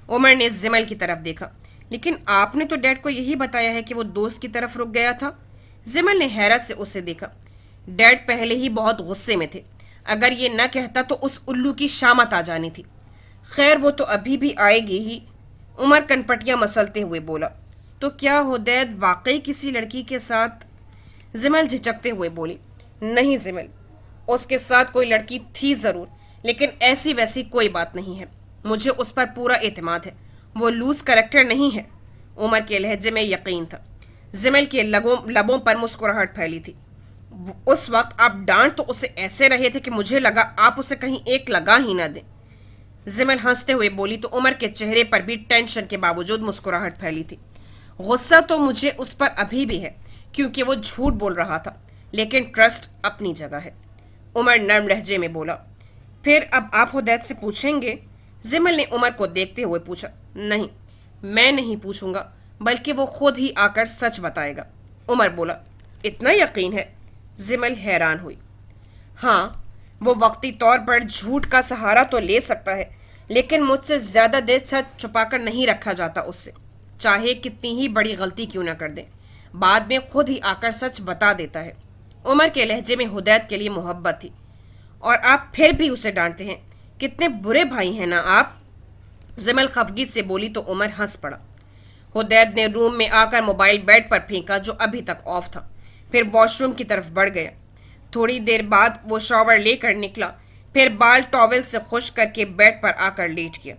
उमर ने जिमल की तरफ देखा, लेकिन आपने तो डैड को यही बताया है कि वो दोस्त की तरफ रुक गया था। जिमल ने हैरत से उसे देखा। डैड पहले ही बहुत गुस्से में थे, अगर ये न कहता तो उस उल्लू की शामत आ जानी थी। खैर, वो तो अभी भी आएगी ही। उमर कनपटियां मसलते हुए बोला, तो क्या हुदैद वाकई किसी लड़की के साथ? जिमल झिझकते हुए बोली, नहीं जिमल, उसके साथ कोई लड़की थी ज़रूर, लेकिन ऐसी वैसी कोई बात नहीं है। मुझे उस पर पूरा एतमाद है, वो लूज करैक्टर नहीं है। उमर के लहजे में यकीन था। जिमल के लबों पर मुस्कुराहट फैली थी। उस वक्त आप डांट तो उसे ऐसे रहे थे कि मुझे लगा आप उसे कहीं एक लगा ही ना दें। जिमल हंसते हुए बोली तो उमर के चेहरे पर भी टेंशन के बावजूद मुस्कुराहट फैली थी। गुस्सा तो मुझे उस पर अभी भी है, क्योंकि वो झूठ बोल रहा था, लेकिन ट्रस्ट अपनी जगह है। उमर नर्म लहजे में बोला, फिर अब आप हुदैद से पूछेंगे? जिमल ने उमर को देखते हुए पूछा। नहीं, मैं नहीं पूछूंगा, बल्कि वो खुद ही आकर सच बताएगा। उमर बोला, इतना यकीन है? जिमल हैरान हुई। हाँ, वो वक्ती तौर पर झूठ का सहारा तो ले सकता है, लेकिन मुझसे ज्यादा देर सच छुपाकर नहीं रखा जाता उससे, चाहे कितनी ही बड़ी गलती क्यों ना कर दे, बाद में खुद ही आकर सच बता देता है। उमर के लहजे में हुदैद के लिए मोहब्बत थी। और आप फिर भी उसे डांटते हैं, कितने बुरे भाई हैं ना आप। जिमल खफगी से बोली तो उमर हंस पड़ा। हुदैद ने रूम में आकर मोबाइल बेड पर फेंका जो अभी तक ऑफ था, फिर वॉशरूम की तरफ बढ़ गया। थोड़ी देर बाद वो शॉवर लेकर निकला, फिर बाल टॉवेल से खुश करके बेड पर आकर लेट गया।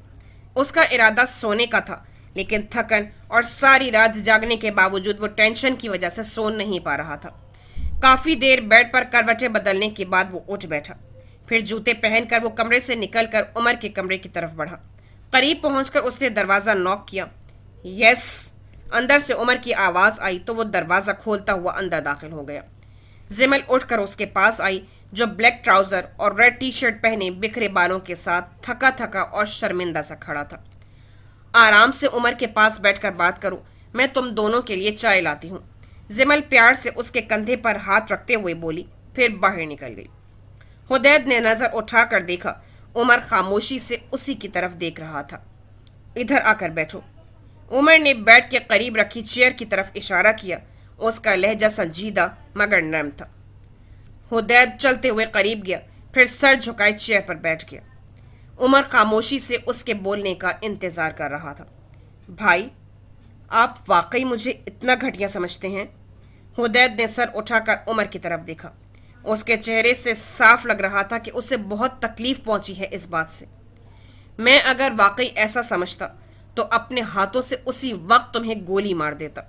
उसका इरादा सोने का था, लेकिन थकन और सारी रात जागने के बावजूद वो टेंशन की वजह से सो नहीं पा रहा था। काफ़ी देर बेड पर करवटें बदलने के बाद वो उठ बैठा, फिर जूते पहनकर वो कमरे से निकलकर उमर के कमरे की तरफ बढ़ा। करीब पहुंचकर उसने दरवाज़ा नॉक किया। यस, अंदर से उमर की आवाज़ आई तो वो दरवाज़ा खोलता हुआ अंदर दाखिल हो गया। जिमल उठकर उसके पास आई, जो ब्लैक ट्राउज़र और रेड टी शर्ट पहने बिखरे बालों के साथ थका थका और शर्मिंदा सा खड़ा था। आराम से उमर के पास बैठकर बात करो, मैं तुम दोनों के लिए चाय लाती हूँ। जिमल प्यार से उसके कंधे पर हाथ रखते हुए बोली, फिर बाहर निकल गई। हुदैद ने नज़र उठाकर देखा, उमर खामोशी से उसी की तरफ देख रहा था। इधर आकर बैठो। उमर ने बेड के करीब रखी चेयर की तरफ इशारा किया। उसका लहजा संजीदा मगर नरम था। हुदैद चलते हुए करीब गया, फिर सर झुकाए चेयर पर बैठ गया। उमर खामोशी से उसके बोलने का इंतज़ार कर रहा था। भाई, आप वाकई मुझे इतना घटिया समझते हैं? हुदैद ने सर उठाकर उमर की तरफ देखा। उसके चेहरे से साफ लग रहा था कि उसे बहुत तकलीफ पहुंची है इस बात से। मैं अगर वाकई ऐसा समझता तो अपने हाथों से उसी वक्त तुम्हें गोली मार देता।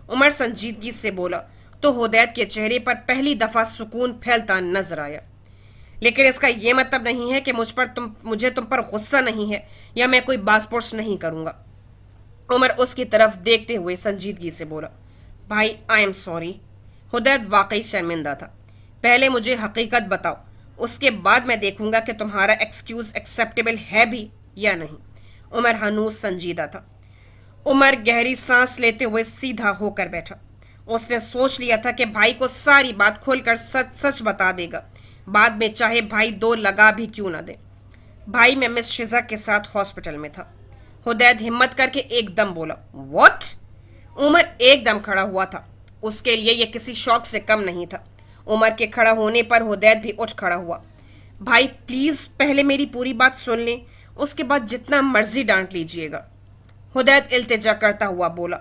उमर संजीदगी से बोला तो हुदैद के चेहरे पर पहली दफ़ा सुकून फैलता नजर आया। लेकिन इसका यह मतलब नहीं है कि मुझे तुम पर गुस्सा नहीं है या मैं कोई बासपोर्स नहीं करूँगा। उमर उसकी तरफ देखते हुए संजीदगी से बोला, भाई आई एम सॉरी। हुदैद वाकई शर्मिंदा था। पहले मुझे हकीकत बताओ, उसके बाद मैं देखूंगा कि तुम्हारा एक्सक्यूज़ एक्सेप्टेबल है भी या नहीं। उमर हनूज संजीदा था। उमर गहरी सांस लेते हुए सीधा होकर बैठा। उसने सोच लिया था कि भाई को सारी बात खोलकर सच सच बता देगा, बाद में चाहे भाई दो लगा भी क्यों ना दे। भाई मैं मिस शिजा के साथ हॉस्पिटल में था। हुदैद हिम्मत करके एकदम बोला, व्हाट? उमर एकदम खड़ा हुआ था। उसके लिए यह किसी शौक से कम नहीं था। उमर के खड़ा होने पर हुदैद भी उठ खड़ा हुआ। भाई प्लीज़ पहले मेरी पूरी बात सुन लें, उसके बाद जितना मर्जी डांट लीजिएगा। हुदैद इल्तिजा करता हुआ बोला।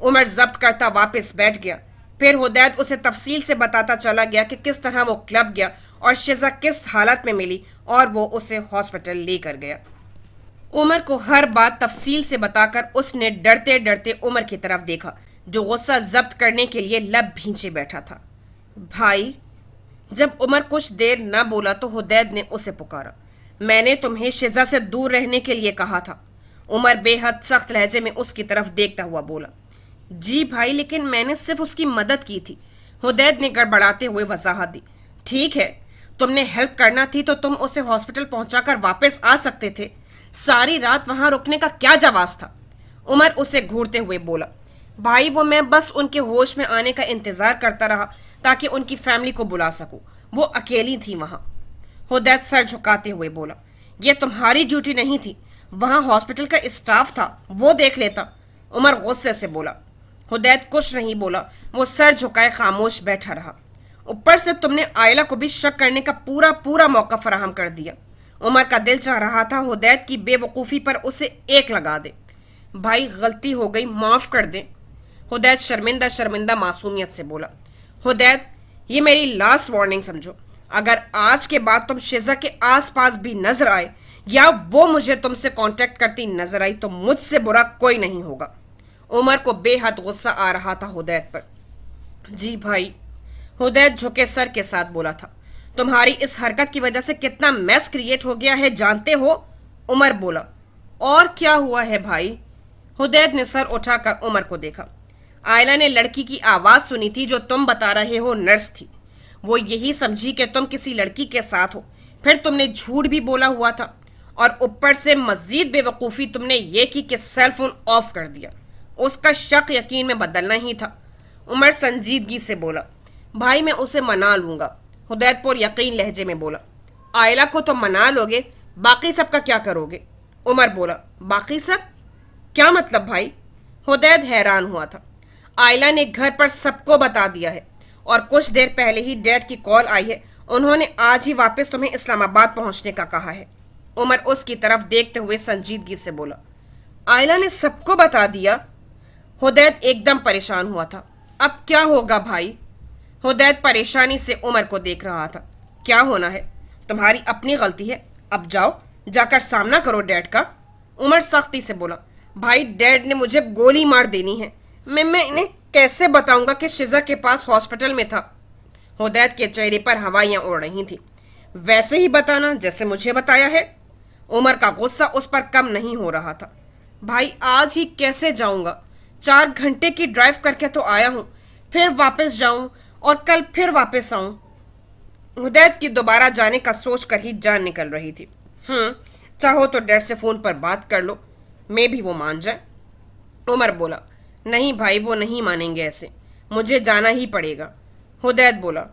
उमर जब्त करता वापस बैठ गया। फिर हुदैद उसे तफसील से बताता चला गया कि किस तरह वो क्लब गया और शिजा किस हालत में मिली और वो उसे हॉस्पिटल लेकर गया। उमर को हर बात तफसील से बताकर उसने डरते डरते उमर की तरफ देखा, जो गुस्सा जब्त करने के लिए लब भींचे बैठा था। भाई, जब उमर कुछ देर न बोला तो हुदैद ने उसे पुकारा, मैंने तुम्हें शिजा से दूर रहने के लिए कहा था। उमर बेहद सख्त लहजे में उसकी तरफ देखता हुआ बोला, जी भाई, लेकिन मैंने सिर्फ उसकी मदद की थी। हुदैद ने गड़बड़ाते हुए वजाहत दी। ठीक है, تم نے ہیلپ کرنا تھی تو تم اسے ہاسپٹل پہنچا کر واپس آ سکتے تھے. ساری رات وہاں رکنے کا کیا جواز تھا؟ عمر اسے گھورتے ہوئے بولا. بھائی وہ میں بس ان کے ہوش میں آنے کا انتظار کرتا رہا تاکہ ان کی فیملی کو بلا سکوں. وہ اکیلی تھی وہاں. حدید سر جھکاتے ہوئے بولا. یہ تمہاری ڈیوٹی نہیں تھی. وہاں ہاسپٹل کا اسٹاف تھا, وہ دیکھ لیتا. عمر غصے سے بولا. حدید کچھ نہیں بولا. وہ سر جھکائے خاموش بیٹھا رہا. اوپر سے تم نے عائلہ کو بھی شک کرنے کا پورا موقع فراہم کر دیا. عمر کا دل چاہ رہا تھا حدید کی بے وقوفی پر اسے ایک لگا دے. بھائی غلطی ہو گئی, معاف کر دیں. حدید شرمندہ معصومیت سے بولا. حدید یہ میری لاسٹ وارننگ سمجھو. اگر آج کے بعد تم شیزا کے آس پاس بھی نظر آئے یا وہ مجھے تم سے کانٹیکٹ کرتی نظر آئی تو مجھ سے برا کوئی نہیں ہوگا. عمر کو بے حد غصہ آ رہا تھا حدید پر. جی بھائی, حدید جھکے سر کے ساتھ بولا تھا. تمہاری اس حرکت کی وجہ سے کتنا میس کریٹ ہو گیا ہے جانتے ہو؟ عمر بولا. اور کیا ہوا ہے بھائی؟ حدید نے سر اٹھا کر عمر کو دیکھا. عائلہ نے لڑکی کی آواز سنی تھی جو تم بتا رہے ہو نرس تھی. وہ یہی سمجھی کہ تم کسی لڑکی کے ساتھ ہو. پھر تم نے جھوٹ بھی بولا ہوا تھا اور اوپر سے مزید بے وقوفی تم نے یہ کی کہ سیل فون آف کر دیا. اس کا شک یقین میں بدلنا ہی تھا. عمر سنجیدگی سے بولا. بھائی میں اسے منا لوں گا. حدید پر یقین لہجے میں بولا. عائلہ کو تو منا لوگے, باقی سب کا کیا کرو گے؟ عمر بولا. باقی سب کیا مطلب بھائی؟ حدید حیران ہوا تھا. عائلہ نے گھر پر سب کو بتا دیا ہے اور کچھ دیر پہلے ہی ڈیڈ کی کال آئی ہے. انہوں نے آج ہی واپس تمہیں اسلام آباد پہنچنے کا کہا ہے. عمر اس کی طرف دیکھتے ہوئے سنجیدگی سے بولا. عائلہ نے سب کو بتا دیا؟ حدید ایک دم پریشان ہوا تھا. اب کیا ہوگا بھائی؟ حدید پریشانی سے عمر کو دیکھ رہا تھا. کیا ہونا ہے؟ تمہاری اپنی غلطی ہے. اب جاؤ, جا کر سامنا کرو ڈیڈ کا. عمر سختی سے بولا. بھائی ڈیڈ نے مجھے گولی مار دینی ہے. میں انہیں کیسے بتاؤں گا کہ شیزا کے پاس ہاسپٹل میں تھا؟ حدید کے چہرے پر ہوائیاں اڑ رہی تھیں. ویسے ہی بتانا جیسے مجھے بتایا ہے. عمر کا غصہ اس پر کم نہیں ہو رہا تھا. بھائی آج ہی کیسے جاؤں گا؟ 4 گھنٹے کی ڈرائیو کر کے تو آیا ہوں, پھر واپس جاؤں اور کل پھر واپس آؤں. حدید کی دوبارہ جانے کا سوچ کر ہی جان نکل رہی تھی. چاہو تو ڈیڈ سے فون پر بات کر لو, میں بھی وہ مان جائے. عمر بولا. نہیں بھائی وہ نہیں مانیں گے ایسے, مجھے جانا ہی پڑے گا. حدید بولا.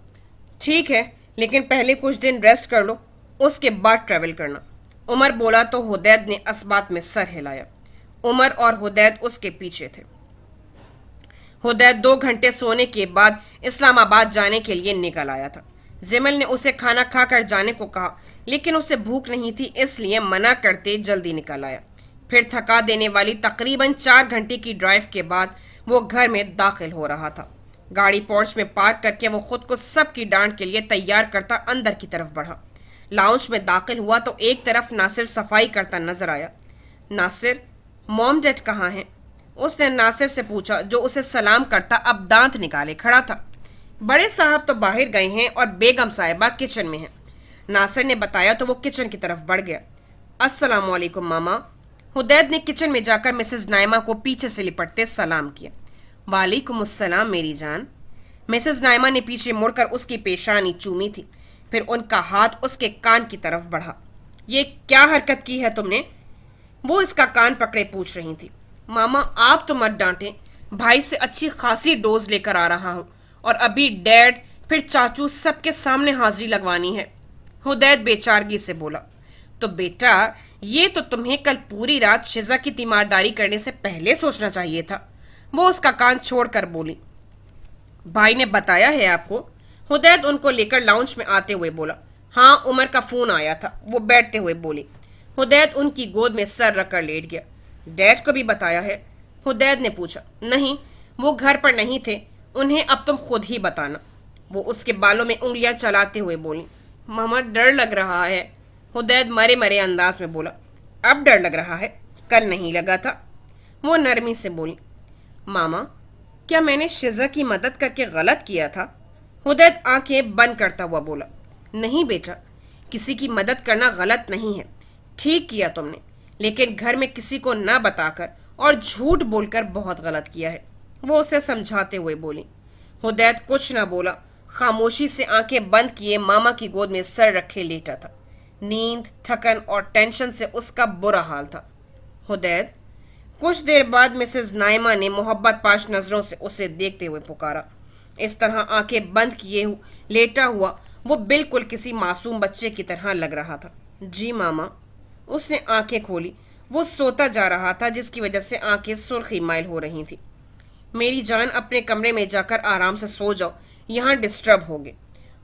ٹھیک ہے لیکن پہلے کچھ دن ریسٹ کر لو, اس کے بعد ٹریول کرنا. عمر بولا تو حدید نے اسبات میں سر ہلایا. عمر اور حدید اس کے پیچھے تھے. حدید 2 گھنٹے سونے کے بعد اسلام آباد جانے کے لیے نکل آیا تھا. جمل نے اسے کھانا کھا کر جانے کو کہا لیکن اسے بھوک نہیں تھی, اس لیے منع کرتے جلدی نکل آیا. پھر تھکا دینے والی تقریباً 4 گھنٹے کی ڈرائیو کے بعد وہ گھر میں داخل ہو رہا تھا. گاڑی پورچ میں پارک کر کے وہ خود کو سب کی ڈانٹ کے لیے تیار کرتا اندر کی طرف بڑھا. لاؤنج میں داخل ہوا تو ایک طرف ناصر صفائی کرتا نظر آیا. ناصر, موم ڈیڈ کہاں ہیں؟ اس نے ناصر سے پوچھا جو اسے سلام کرتا اب دانت نکالے کھڑا تھا. بڑے صاحب تو باہر گئے ہیں اور بیگم صاحبہ کچن میں ہیں. ناصر نے بتایا تو وہ کچن کی طرف بڑھ گیا. السلام علیکم ماما. حدید نے کچن میں جا کر مسز نائمہ کو پیچھے سے لپٹتے سلام کیا. وعلیکم السلام میری جان. مسز نائمہ نے پیچھے مڑ کر اس کی پیشانی چومی تھی, پھر ان کا ہاتھ اس کے کان کی طرف بڑھا. یہ کیا حرکت کی ہے تم نے؟ وہ اس کا کان پکڑے پوچھ رہی تھی. ماما آپ تو مت ڈانٹیں, بھائی سے اچھی خاصی ڈوز لے کر آ رہا ہوں اور ابھی ڈیڈ پھر چاچو سب کے سامنے حاضری لگوانی ہے. حدید بے چارگی سے بولا. تو بیٹا یہ تو تمہیں کل پوری رات شیزا کی تیمارداری کرنے سے پہلے سوچنا چاہیے تھا. وہ اس کا کان چھوڑ کر بولی. بھائی نے بتایا ہے آپ کو؟ حدید ان کو لے کر لاؤنج میں آتے ہوئے بولا. ہاں عمر کا فون آیا تھا, وہ بیٹھتے ہوئے بولی. حدید ان کی گود میں سر رکھ کر لیٹ گیا. ڈیڈ کو بھی بتایا ہے؟ حدید نے پوچھا. نہیں وہ گھر پر نہیں تھے, انہیں اب تم خود ہی بتانا. وہ اس کے بالوں میں انگلیاں چلاتے ہوئے بولی. ماما ڈر لگ رہا ہے. حدید مرے انداز میں بولا. اب ڈر لگ رہا ہے, کل نہیں لگا تھا. وہ نرمی سے بولی. ماما کیا میں نے شیزا کی مدد کر کے غلط کیا تھا؟ حدید آنکھیں بند کرتا ہوا بولا. نہیں بیٹا, کسی کی مدد کرنا غلط نہیں ہے, ٹھیک کیا تم نے, لیکن گھر میں کسی کو نہ بتا کر اور جھوٹ بول کر بہت غلط کیا ہے. وہ اسے سمجھاتے ہوئے بولی. حدید کچھ نہ بولا, खामोशी से आंखें बंद किए मामा की गोद में सर रखे लेटा था। नींद, थकन और टेंशन से उसका बुरा हाल था। हुदैद। कुछ देर बाद मिसेस नाइमा ने मोहब्बत पाश नजरों से उसे देखते हुए पुकारा। इस तरह आंखें बंद किए लेटा हुआ वो बिल्कुल किसी मासूम बच्चे की तरह लग रहा था। जी मामा। उसने आंखें खोली। वो सोता जा रहा था, जिसकी वजह से आंखें सुर्खी माइल हो रही थी। मेरी जान, अपने कमरे में जाकर आराम से सो जाओ, यहाँ डिस्टर्ब होगे।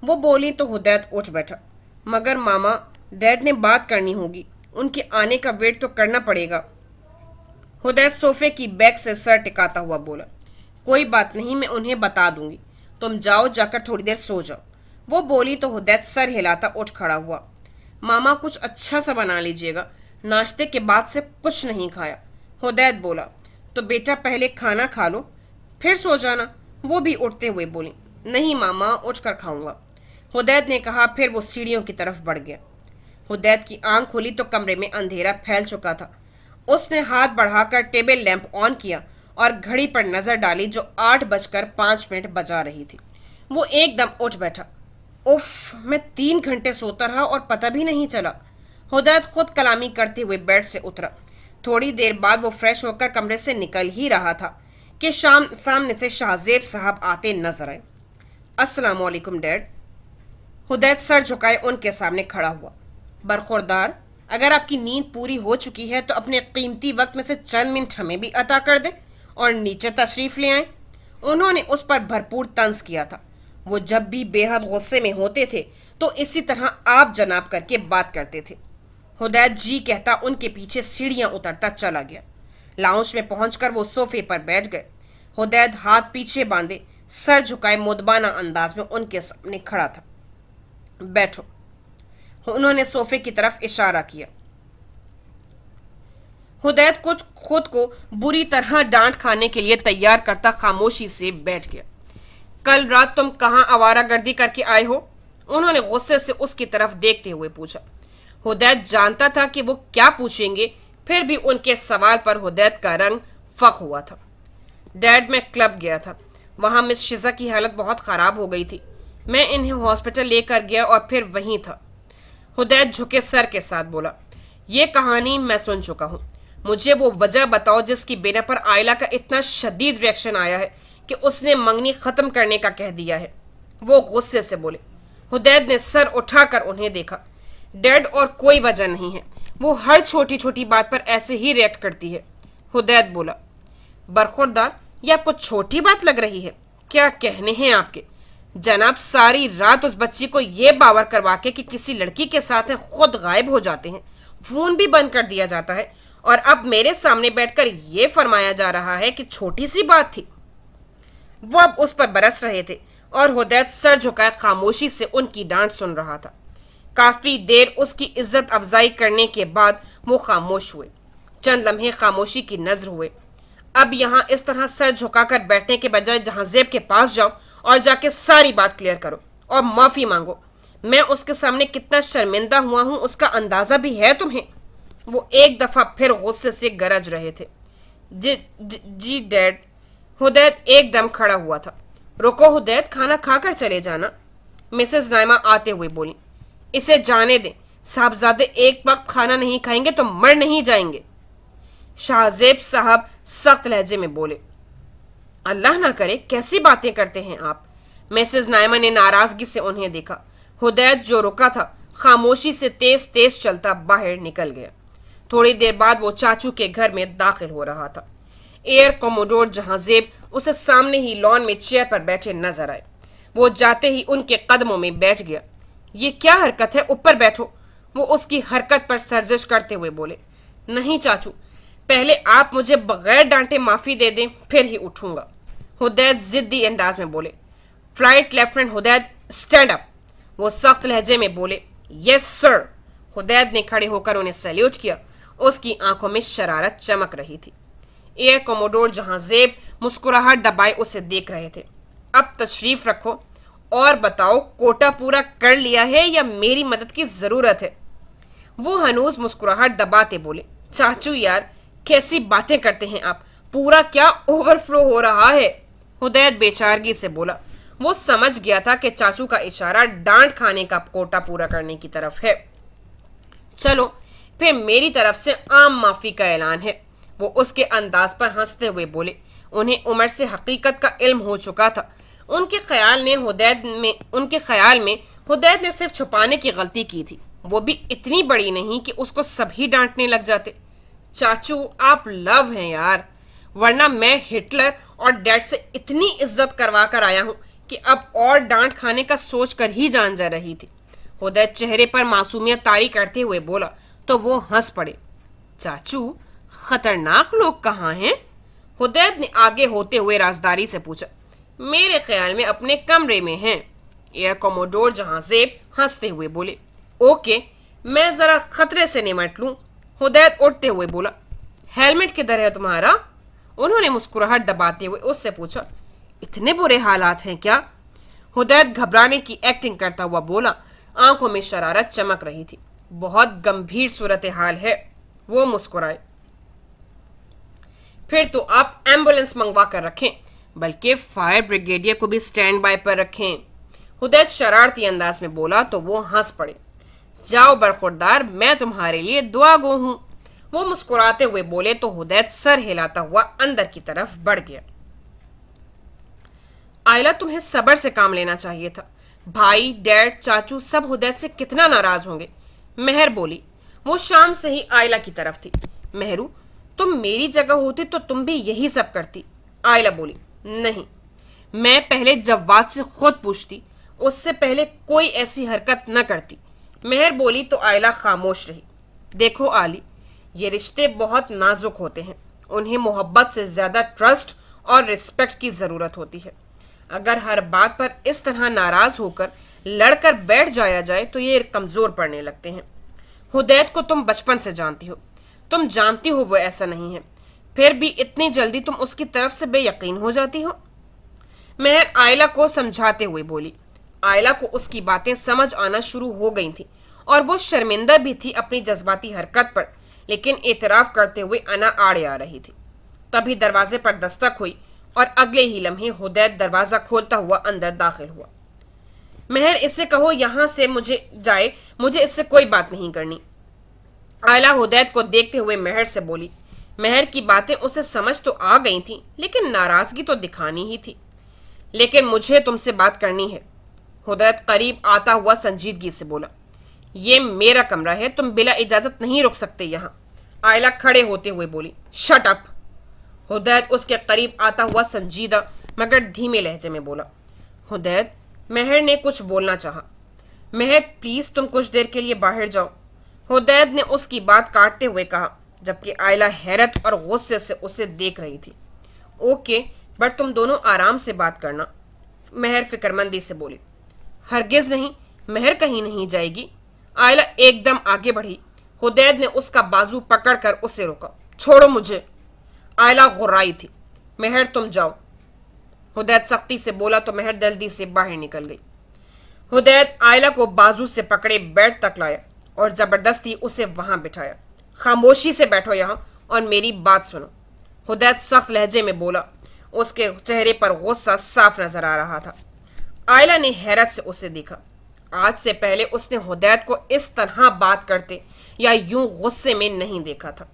वो बोली तो हुदैद उठ बैठा। मगर मामा, डैड ने बात करनी होगी, उनके आने का वेट तो करना पड़ेगा। हुदैद सोफे की बैक से सर टिकाता हुआ बोला। कोई बात नहीं, मैं उन्हें बता दूंगी, तुम जाओ, जाकर थोड़ी देर सो जाओ। वो बोली तो हुदैद सर हिलाता उठ खड़ा हुआ। मामा, कुछ अच्छा सा बना लीजिएगा, नाश्ते के बाद से कुछ नहीं खाया। हुदैद बोला। तो बेटा पहले खाना खा लो, फिर सो जाना। वो भी उठते हुए बोली। नहीं मामा, उठकर खाऊंगा, हुदैद ने कहा। फिर वो सीढ़ियों की तरफ बढ़ गया। हुदैद की आंख खुली तो कमरे में अंधेरा फैल चुका था। उसने हाथ बढ़ाकर टेबल लैंप ऑन किया और घड़ी पर नजर डाली जो 8:05 बजा रही थी। वो एकदम उठ बैठा। उफ, मैं 3 घंटे सोता रहा और पता भी नहीं चला। हुदैद खुद कलामी करते हुए बेड से उतरा। थोड़ी देर बाद वो फ्रेश होकर कमरे से निकल ही रहा था कि सामने से शाहजेब साहब आते नजर आए। अस्सलाम वालेकुम डैड। हुदैद सर झुकाए उनके सामने खड़ा हुआ। बरखुरदार, अगर आपकी नींद पूरी हो चुकी है तो अपने कीमती वक्त में से चंद मिनट हमें भी अता कर दें और नीचे तशरीफ ले आए। उन्होंने उस पर भरपूर तंज किया था। वो जब भी बेहद गुस्से में होते थे तो इसी तरह आप जनाब करके बात करते थे। हुदैद जी कहता उनके पीछे सीढ़ियां उतरता चला गया। लाउंज में पहुंचकर वो सोफे पर बैठ गए। हुदैद हाथ पीछे बांधे, सर झुकाए मुदबाना अंदाज में उनके सामने खड़ा था। बैठो। उन्होंने सोफे की तरफ इशारा किया। हुदैद खुद को बुरी तरह डांट खाने के लिए तैयार करता खामोशी से बैठ गया। कल रात तुम कहाँ आवारागर्दी करके आए हो? उन्होंने गुस्से से उसकी तरफ देखते हुए पूछा। हुदैद जानता था कि वो क्या पूछेंगे, फिर भी उनके सवाल पर हुदैद का रंग फक हुआ था। डैड, मैं क्लब गया था, वहां मिस शिजा की हालत बहुत खराब हो गई थी। मैं इन्हें हॉस्पिटल लेकर गया और फिर वहीं था। हुदैद झुके सर के साथ बोला। ये कहानी मैं सुन चुका हूँ। मुझे वो वजह बताओ जिसकी बिना पर आयला का इतना शदीद रिएक्शन आया है कि उसने मंगनी खत्म करने का कह दिया है। वो गुस्से से बोले। हुदैद ने सर उठाकर उन्हें देखा। डैड, और कोई वजह नहीं है, वो हर छोटी छोटी बात पर ऐसे ही रिएक्ट करती है। हुदैद बोला। बरखुरदार, ये आपको छोटी बात लग रही है? क्या कहने हैं आपके? जनाब सारी रात उस बच्ची को ये बावर करवा के कि किसी लड़की के साथ है खुद गायब हो जाते हैं, फोन भी बंद कर दिया जाता है, और अब मेरे सामने बैठकर ये फरमाया जा रहा है कि छोटी सी बात थी। वो अब उस पर बरस रहे थे और हुदैद सर झुकाए खामोशी से उनकी डांट सुन रहा था। काफी देर उसकी इज्जत अफजाई करने के बाद वो खामोश हुए। चंद लम्हे खामोशी की नजर हुए। अब यहाँ इस तरह सर झुकाकर बैठने के बजाय जहां जेब के पास जाओ और जाके सारी बात क्लियर करो और माफी मांगो। मैं उसके सामने कितना शर्मिंदा हुआ हूं उसका अंदाजा भी है तुम्हें? वो एक दफा फिर गुस्से से गरज रहे थे। जी डैड। हुदैद एकदम खड़ा हुआ था। रुको हुदैद, खाना खाकर चले जाना, मिसेस नाइमा आते हुए बोली। इसे जाने दें, साहबजादे एक वक्त खाना नहीं खाएंगे तो मर नहीं जाएंगे। शाहजेब साहब सख्त लहजे में बोले। अल्लाह ना करे, कैसी बातें करते हैं आप? मिसेस नाइमा ने नाराजगी से उन्हें देखा। हुदैद जो रुका था खामोशी से तेज तेज चलता बाहर निकल गया। थोड़ी देर बाद वो चाचू के घर में दाखिल हो रहा था। एयर कोमोडोर जहांजेब उसे सामने ही लॉन में चेयर पर बैठे नजर आए। वो जाते ही उनके कदमों में बैठ गया। ये क्या हरकत है, ऊपर बैठो। वो उसकी हरकत पर सर्जिश करते हुए बोले। नहीं चाचू, पहले आप मुझे बगैर डांटे माफी दे दें, फिर ही उठूंगा। हुदैद जिद्दी अंदाज में बोले। Flight lieutenant Hudaid, stand up. वो सख्त लहजे में बोले। Yes sir. हुदैद ने खड़े होकर उन्हें सैल्यूट किया। उसकी आंखों में शरारत चमक रही थी। एयर कोमोडोर जहांजेब मुस्कुराहट दबाए उसे देख रहे थे। अब तशरीफ रखो और बताओ, कोटा पूरा कर लिया है या मेरी मदद की जरूरत है? वो हनूज मुस्कुराहट दबाते बोले। चाचू यार, कैसी बातें करते हैं आप? पूरा क्या ओवरफ्लो हो रहा है? हुदैद बेचारगी से बोला। وہ سمجھ گیا تھا کہ چاچو کا اشارہ ڈانٹ کھانے کا کوٹا پورا کرنے کی طرف ہے۔ چلو پھر میری طرف سے عام معافی کا اعلان ہے، وہ اس کے انداز پر ہنستے ہوئے بولے۔ انہیں عمر سے حقیقت کا علم ہو چکا تھا۔ ان کے خیال میں حدید نے صرف چھپانے کی غلطی کی تھی، وہ بھی اتنی بڑی نہیں کہ اس کو سبھی ڈانٹنے لگ جاتے۔ چاچو آپ لو ہیں یار، ورنہ میں ہٹلر اور ڈیڈ سے اتنی عزت کروا کر آیا ہوں کہ اب اور ڈانٹ کھانے کا سوچ کر ہی جان جا رہی تھی۔ حدید چہرے پر معصومیت طاری کرتے ہوئے بولا تو وہ ہنس پڑے۔ چاچو خطرناک لوگ کہاں ہیں؟ حدید نے آگے ہوتے ہوئے رازداری سے پوچھا۔ میرے خیال میں اپنے کمرے میں ہیں، ایئر کوموڈور جہاں زیب ہنستے ہوئے بولے۔ اوکے میں ذرا خطرے سے نمٹ لوں، حدید اٹھتے ہوئے بولا۔ ہیلمٹ کدھر ہے تمہارا؟ انہوں نے مسکراہٹ دباتے ہوئے اس سے پوچھا۔ اتنے برے حالات ہیں کیا؟ حدید گھبرانے کی ایکٹنگ کرتا ہوا بولا، آنکھوں میں شرارت چمک رہی تھی۔ بہت گمبھیر صورتحال ہے، وہ مسکرائے۔ پھر تو آپ ایمبولینس منگوا کر رکھیں، بلکہ فائر بریگیڈیئر کو بھی سٹینڈ بائی پر رکھیں۔ حدید شرارتی انداز میں بولا تو وہ ہنس پڑے۔ جاؤ برخوردار، میں تمہارے لیے دعا گو ہوں، وہ مسکراتے ہوئے بولے تو حدید سر ہلاتا ہوا اندر کی طرف بڑھ گیا۔ آئلہ تمہیں صبر سے کام لینا چاہیے تھا، بھائی ڈیڈ چاچو سب حدید سے کتنا ناراض ہوں گے۔ مہر بولی، وہ شام سے ہی آئلہ کی طرف تھی۔ مہرو تم میری جگہ ہوتی تو تم بھی یہی سب کرتی۔ آئلہ بولی، نہیں، میں پہلے جواد سے خود پوچھتی، اس سے پہلے کوئی ایسی حرکت نہ کرتی۔ مہر بولی تو آئلہ خاموش رہی۔ دیکھو آلی، یہ رشتے بہت نازک ہوتے ہیں، انہیں محبت سے زیادہ ٹرسٹ اور رسپیکٹ کی ضرورت ہوتی ہے۔ اگر ہر بات پر اس طرح ناراض ہو کر لڑ کر بیٹھ جایا جائے تو یہ کمزور پڑنے لگتے ہیں۔ حدید کو تم بچپن سے جانتی ہو، تم جانتی ہو وہ ایسا نہیں ہے، پھر بھی اتنی جلدی تم اس کی طرف سے بے یقین ہو جاتی ہو۔ مہر آئلہ کو سمجھاتے ہوئے بولی۔ آئلہ کو اس کی باتیں سمجھ آنا شروع ہو گئی تھیں اور وہ شرمندہ بھی تھی اپنی جذباتی حرکت پر، لیکن اعتراف کرتے ہوئے انا آڑے آ رہی تھی۔ تبھی دروازے پر دستک ہوئی اور اگلے ہی لمحے حدید دروازہ کھولتا ہوا اندر داخل ہوا۔ مہر اس سے کہو یہاں سے مجھے اس سے کوئی بات نہیں کرنی۔ آئلہ حدید کو دیکھتے ہوئے مہر سے بولی۔ مہر کی باتیں اسے سمجھ تو آ گئی تھیں، لیکن ناراضگی تو دکھانی ہی تھی۔ لیکن مجھے تم سے بات کرنی ہے، حدید قریب آتا ہوا سنجیدگی سے بولا۔ یہ میرا کمرہ ہے، تم بلا اجازت نہیں رک سکتے یہاں۔ آئلہ کھڑے ہوتے ہوئے بولی۔ Shut up! حدید اس کے قریب آتا ہوا سنجیدہ مگر دھیمے لہجے میں بولا۔ حدید، مہر نے کچھ بولنا چاہا۔ مہر پلیز تم کچھ دیر کے لیے باہر جاؤ، حدید نے اس کی بات کاٹتے ہوئے کہا، جبکہ آئلہ حیرت اور غصے سے اسے دیکھ رہی تھی۔ اوکے بٹ تم دونوں آرام سے بات کرنا، مہر فکر مندی سے بولی۔ ہرگز نہیں، مہر کہیں نہیں جائے گی۔ آئلہ ایک دم آگے بڑھی۔ حدید نے اس کا بازو پکڑ کر اسے روکا۔ چھوڑو مجھے۔ آئلہ غرائی تھی۔ مہر تم جاؤ، حدید سختی سے بولا تو مہر جلدی سے باہر نکل گئی۔ حدید آئلہ کو بازو سے پکڑے بیڈ تک لایا اور زبردستی اسے وہاں بٹھایا۔ خاموشی سے بیٹھو یہاں اور میری بات سنو، حدید سخت لہجے میں بولا۔ اس کے چہرے پر غصہ صاف نظر آ رہا تھا۔ آئلہ نے حیرت سے اسے دیکھا۔ آج سے پہلے اس نے حدید کو اس طرح بات کرتے یا یوں غصے میں نہیں دیکھا تھا۔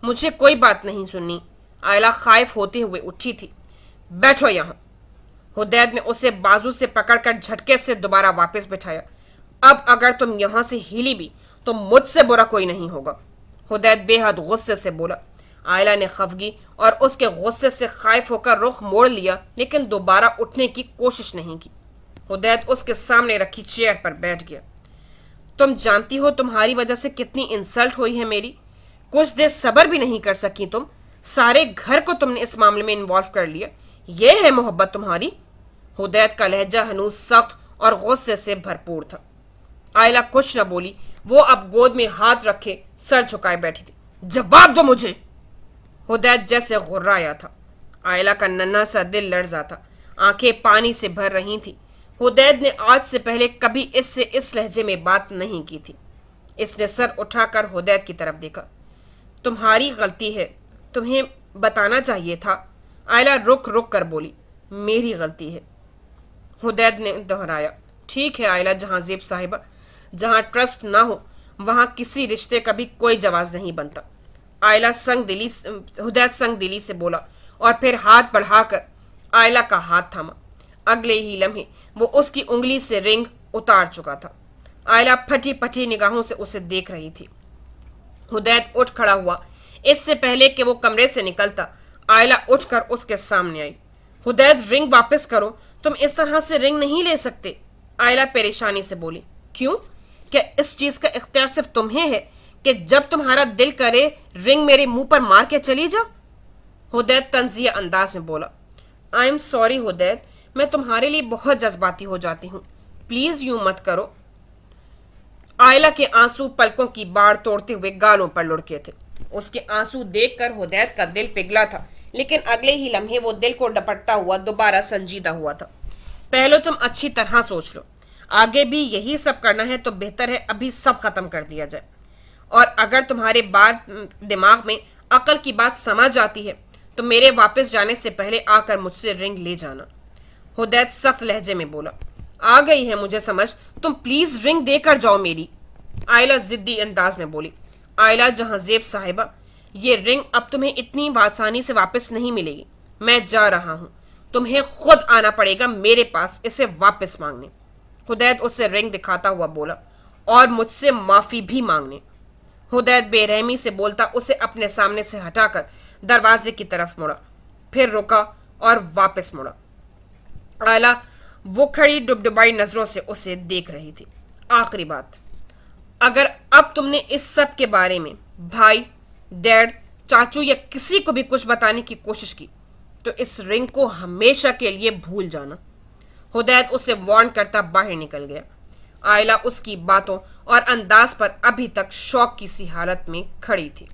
مجھے کوئی بات نہیں سننی، آئلہ خائف ہوتے ہوئے اٹھی تھی۔ بیٹھو یہاں، حدید نے اسے بازو سے پکڑ کر جھٹکے سے دوبارہ واپس بٹھایا۔ اب اگر تم یہاں سے ہلی بھی تو مجھ سے برا کوئی نہیں ہوگا، حدید بے حد غصے سے بولا۔ آئلہ نے خفگی اور اس کے غصے سے خائف ہو کر رخ موڑ لیا، لیکن دوبارہ اٹھنے کی کوشش نہیں کی۔ حدید اس کے سامنے رکھی چیئر پر بیٹھ گیا۔ تم جانتی ہو تمہاری وجہ سے کتنی انسلٹ ہوئی ہے میری، کچھ دیر صبر بھی نہیں کر سکی تم، سارے گھر کو تم نے اس معاملے میں انوالو کر لیا، یہ ہے محبت تمہاری؟ حدید کا لہجہ ہنوز سخت اور غصے سے بھرپور تھا۔ آئلہ کچھ نہ بولی، وہ اب گود میں ہاتھ رکھے سر جھکائے بیٹھی تھی۔ جواب دو مجھے، حدید جیسے غرایا تھا۔ آئلہ کا ننھا سا دل لرزا تھا، آنکھیں پانی سے بھر رہی تھی۔ حدید نے آج سے پہلے کبھی اس سے اس لہجے میں بات نہیں کی تھی۔ اس نے سر اٹھا کر حدید کی طرف دیکھا۔ تمہاری غلطی ہے، تمہیں بتانا چاہیے تھا۔ آئلہ رک رک کر بولی۔ میری غلطی ہے، हुदैद ने दोहराया। ठीक है आयला जहांजेब साहिबा, जहां ट्रस्ट ना हो वहां किसी रिश्ते का भी कोई जवाज नहीं बनता। हुदैद संग दिली से बोला और फिर हाथ बढ़ाकर आयला का हाथ थामा। अगले ही लम्हे वो उसकी उंगली से रिंग उतार चुका था। आयला फटी फटी निगाहों से उसे देख रही थी। हुदैद उठ खड़ा हुआ। इससे पहले कि वो कमरे से निकलता, आयला उठकर उसके सामने आई। हुदैद, रिंग वापस करो, तुम इस तरह से रिंग नहीं ले सकते। आयला परेशानी से बोली। क्यों? क्या इस चीज का इख्तियार सिर्फ तुम्हें है कि जब तुम्हारा दिल करे रिंग मेरे मुंह पर मार के चली जाओ? हुदैद तंजिया अंदाज में बोला। आई एम सॉरी हुदैद, मैं तुम्हारे लिए बहुत जज्बाती हो जाती हूँ, प्लीज यूं मत करो। आयला के आंसू पलकों की बाढ़ तोड़ते हुए गालों पर लुढ़के थे। उसके आंसू देखकर हुदैद का दिल पिघला था, लेकिन अगले ही लम्हे वो दिल को डपटता हुआ दोबारा संजीदा हुआ था। पहले तुम अच्छी तरह सोच लो, आगे भी यही सब करना है तो बेहतर है अभी सब खत्म कर दिया जाए। और अगर तुम्हारे दिमाग में अकल की बात समझ आती है तो मेरे वापस जाने से पहले आकर मुझसे रिंग ले जाना। हुदैद सख्त लहजे में बोला। आ गई है मुझे समझ, तुम प्लीज रिंग देकर जाओ मेरी। आयला जिद्दी अंदाज में बोली। आयला जहांजेब साहिबा, ये रिंग अब तुम्हें इतनी आसानी से वापस नहीं मिलेगी। मैं जा रहा हूं, तुम्हें खुद आना पड़ेगा मेरे पास इसे वापस मांगने। हुदैद उसे रिंग दिखाता हुआ बोला, और मुझसे माफी भी मांगने। हुदैद बेरहमी से बोलता उसे अपने सामने से हटाकर दरवाजे की तरफ मुड़ा, फिर रुका और वापस मुड़ा। आयला वो खड़ी डुबडुबाई नजरों से उसे देख रही थी। आखिरी बात, अगर अब तुमने इस सब के बारे में भाई, डैड, चाचू या किसी को भी कुछ बताने की कोशिश की तो इस रिंग को हमेशा के लिए भूल जाना। हुदैद उसे वार्न करता बाहर निकल गया। आयला उसकी बातों और अंदाज पर अभी तक शौक की सी हालत में खड़ी थी।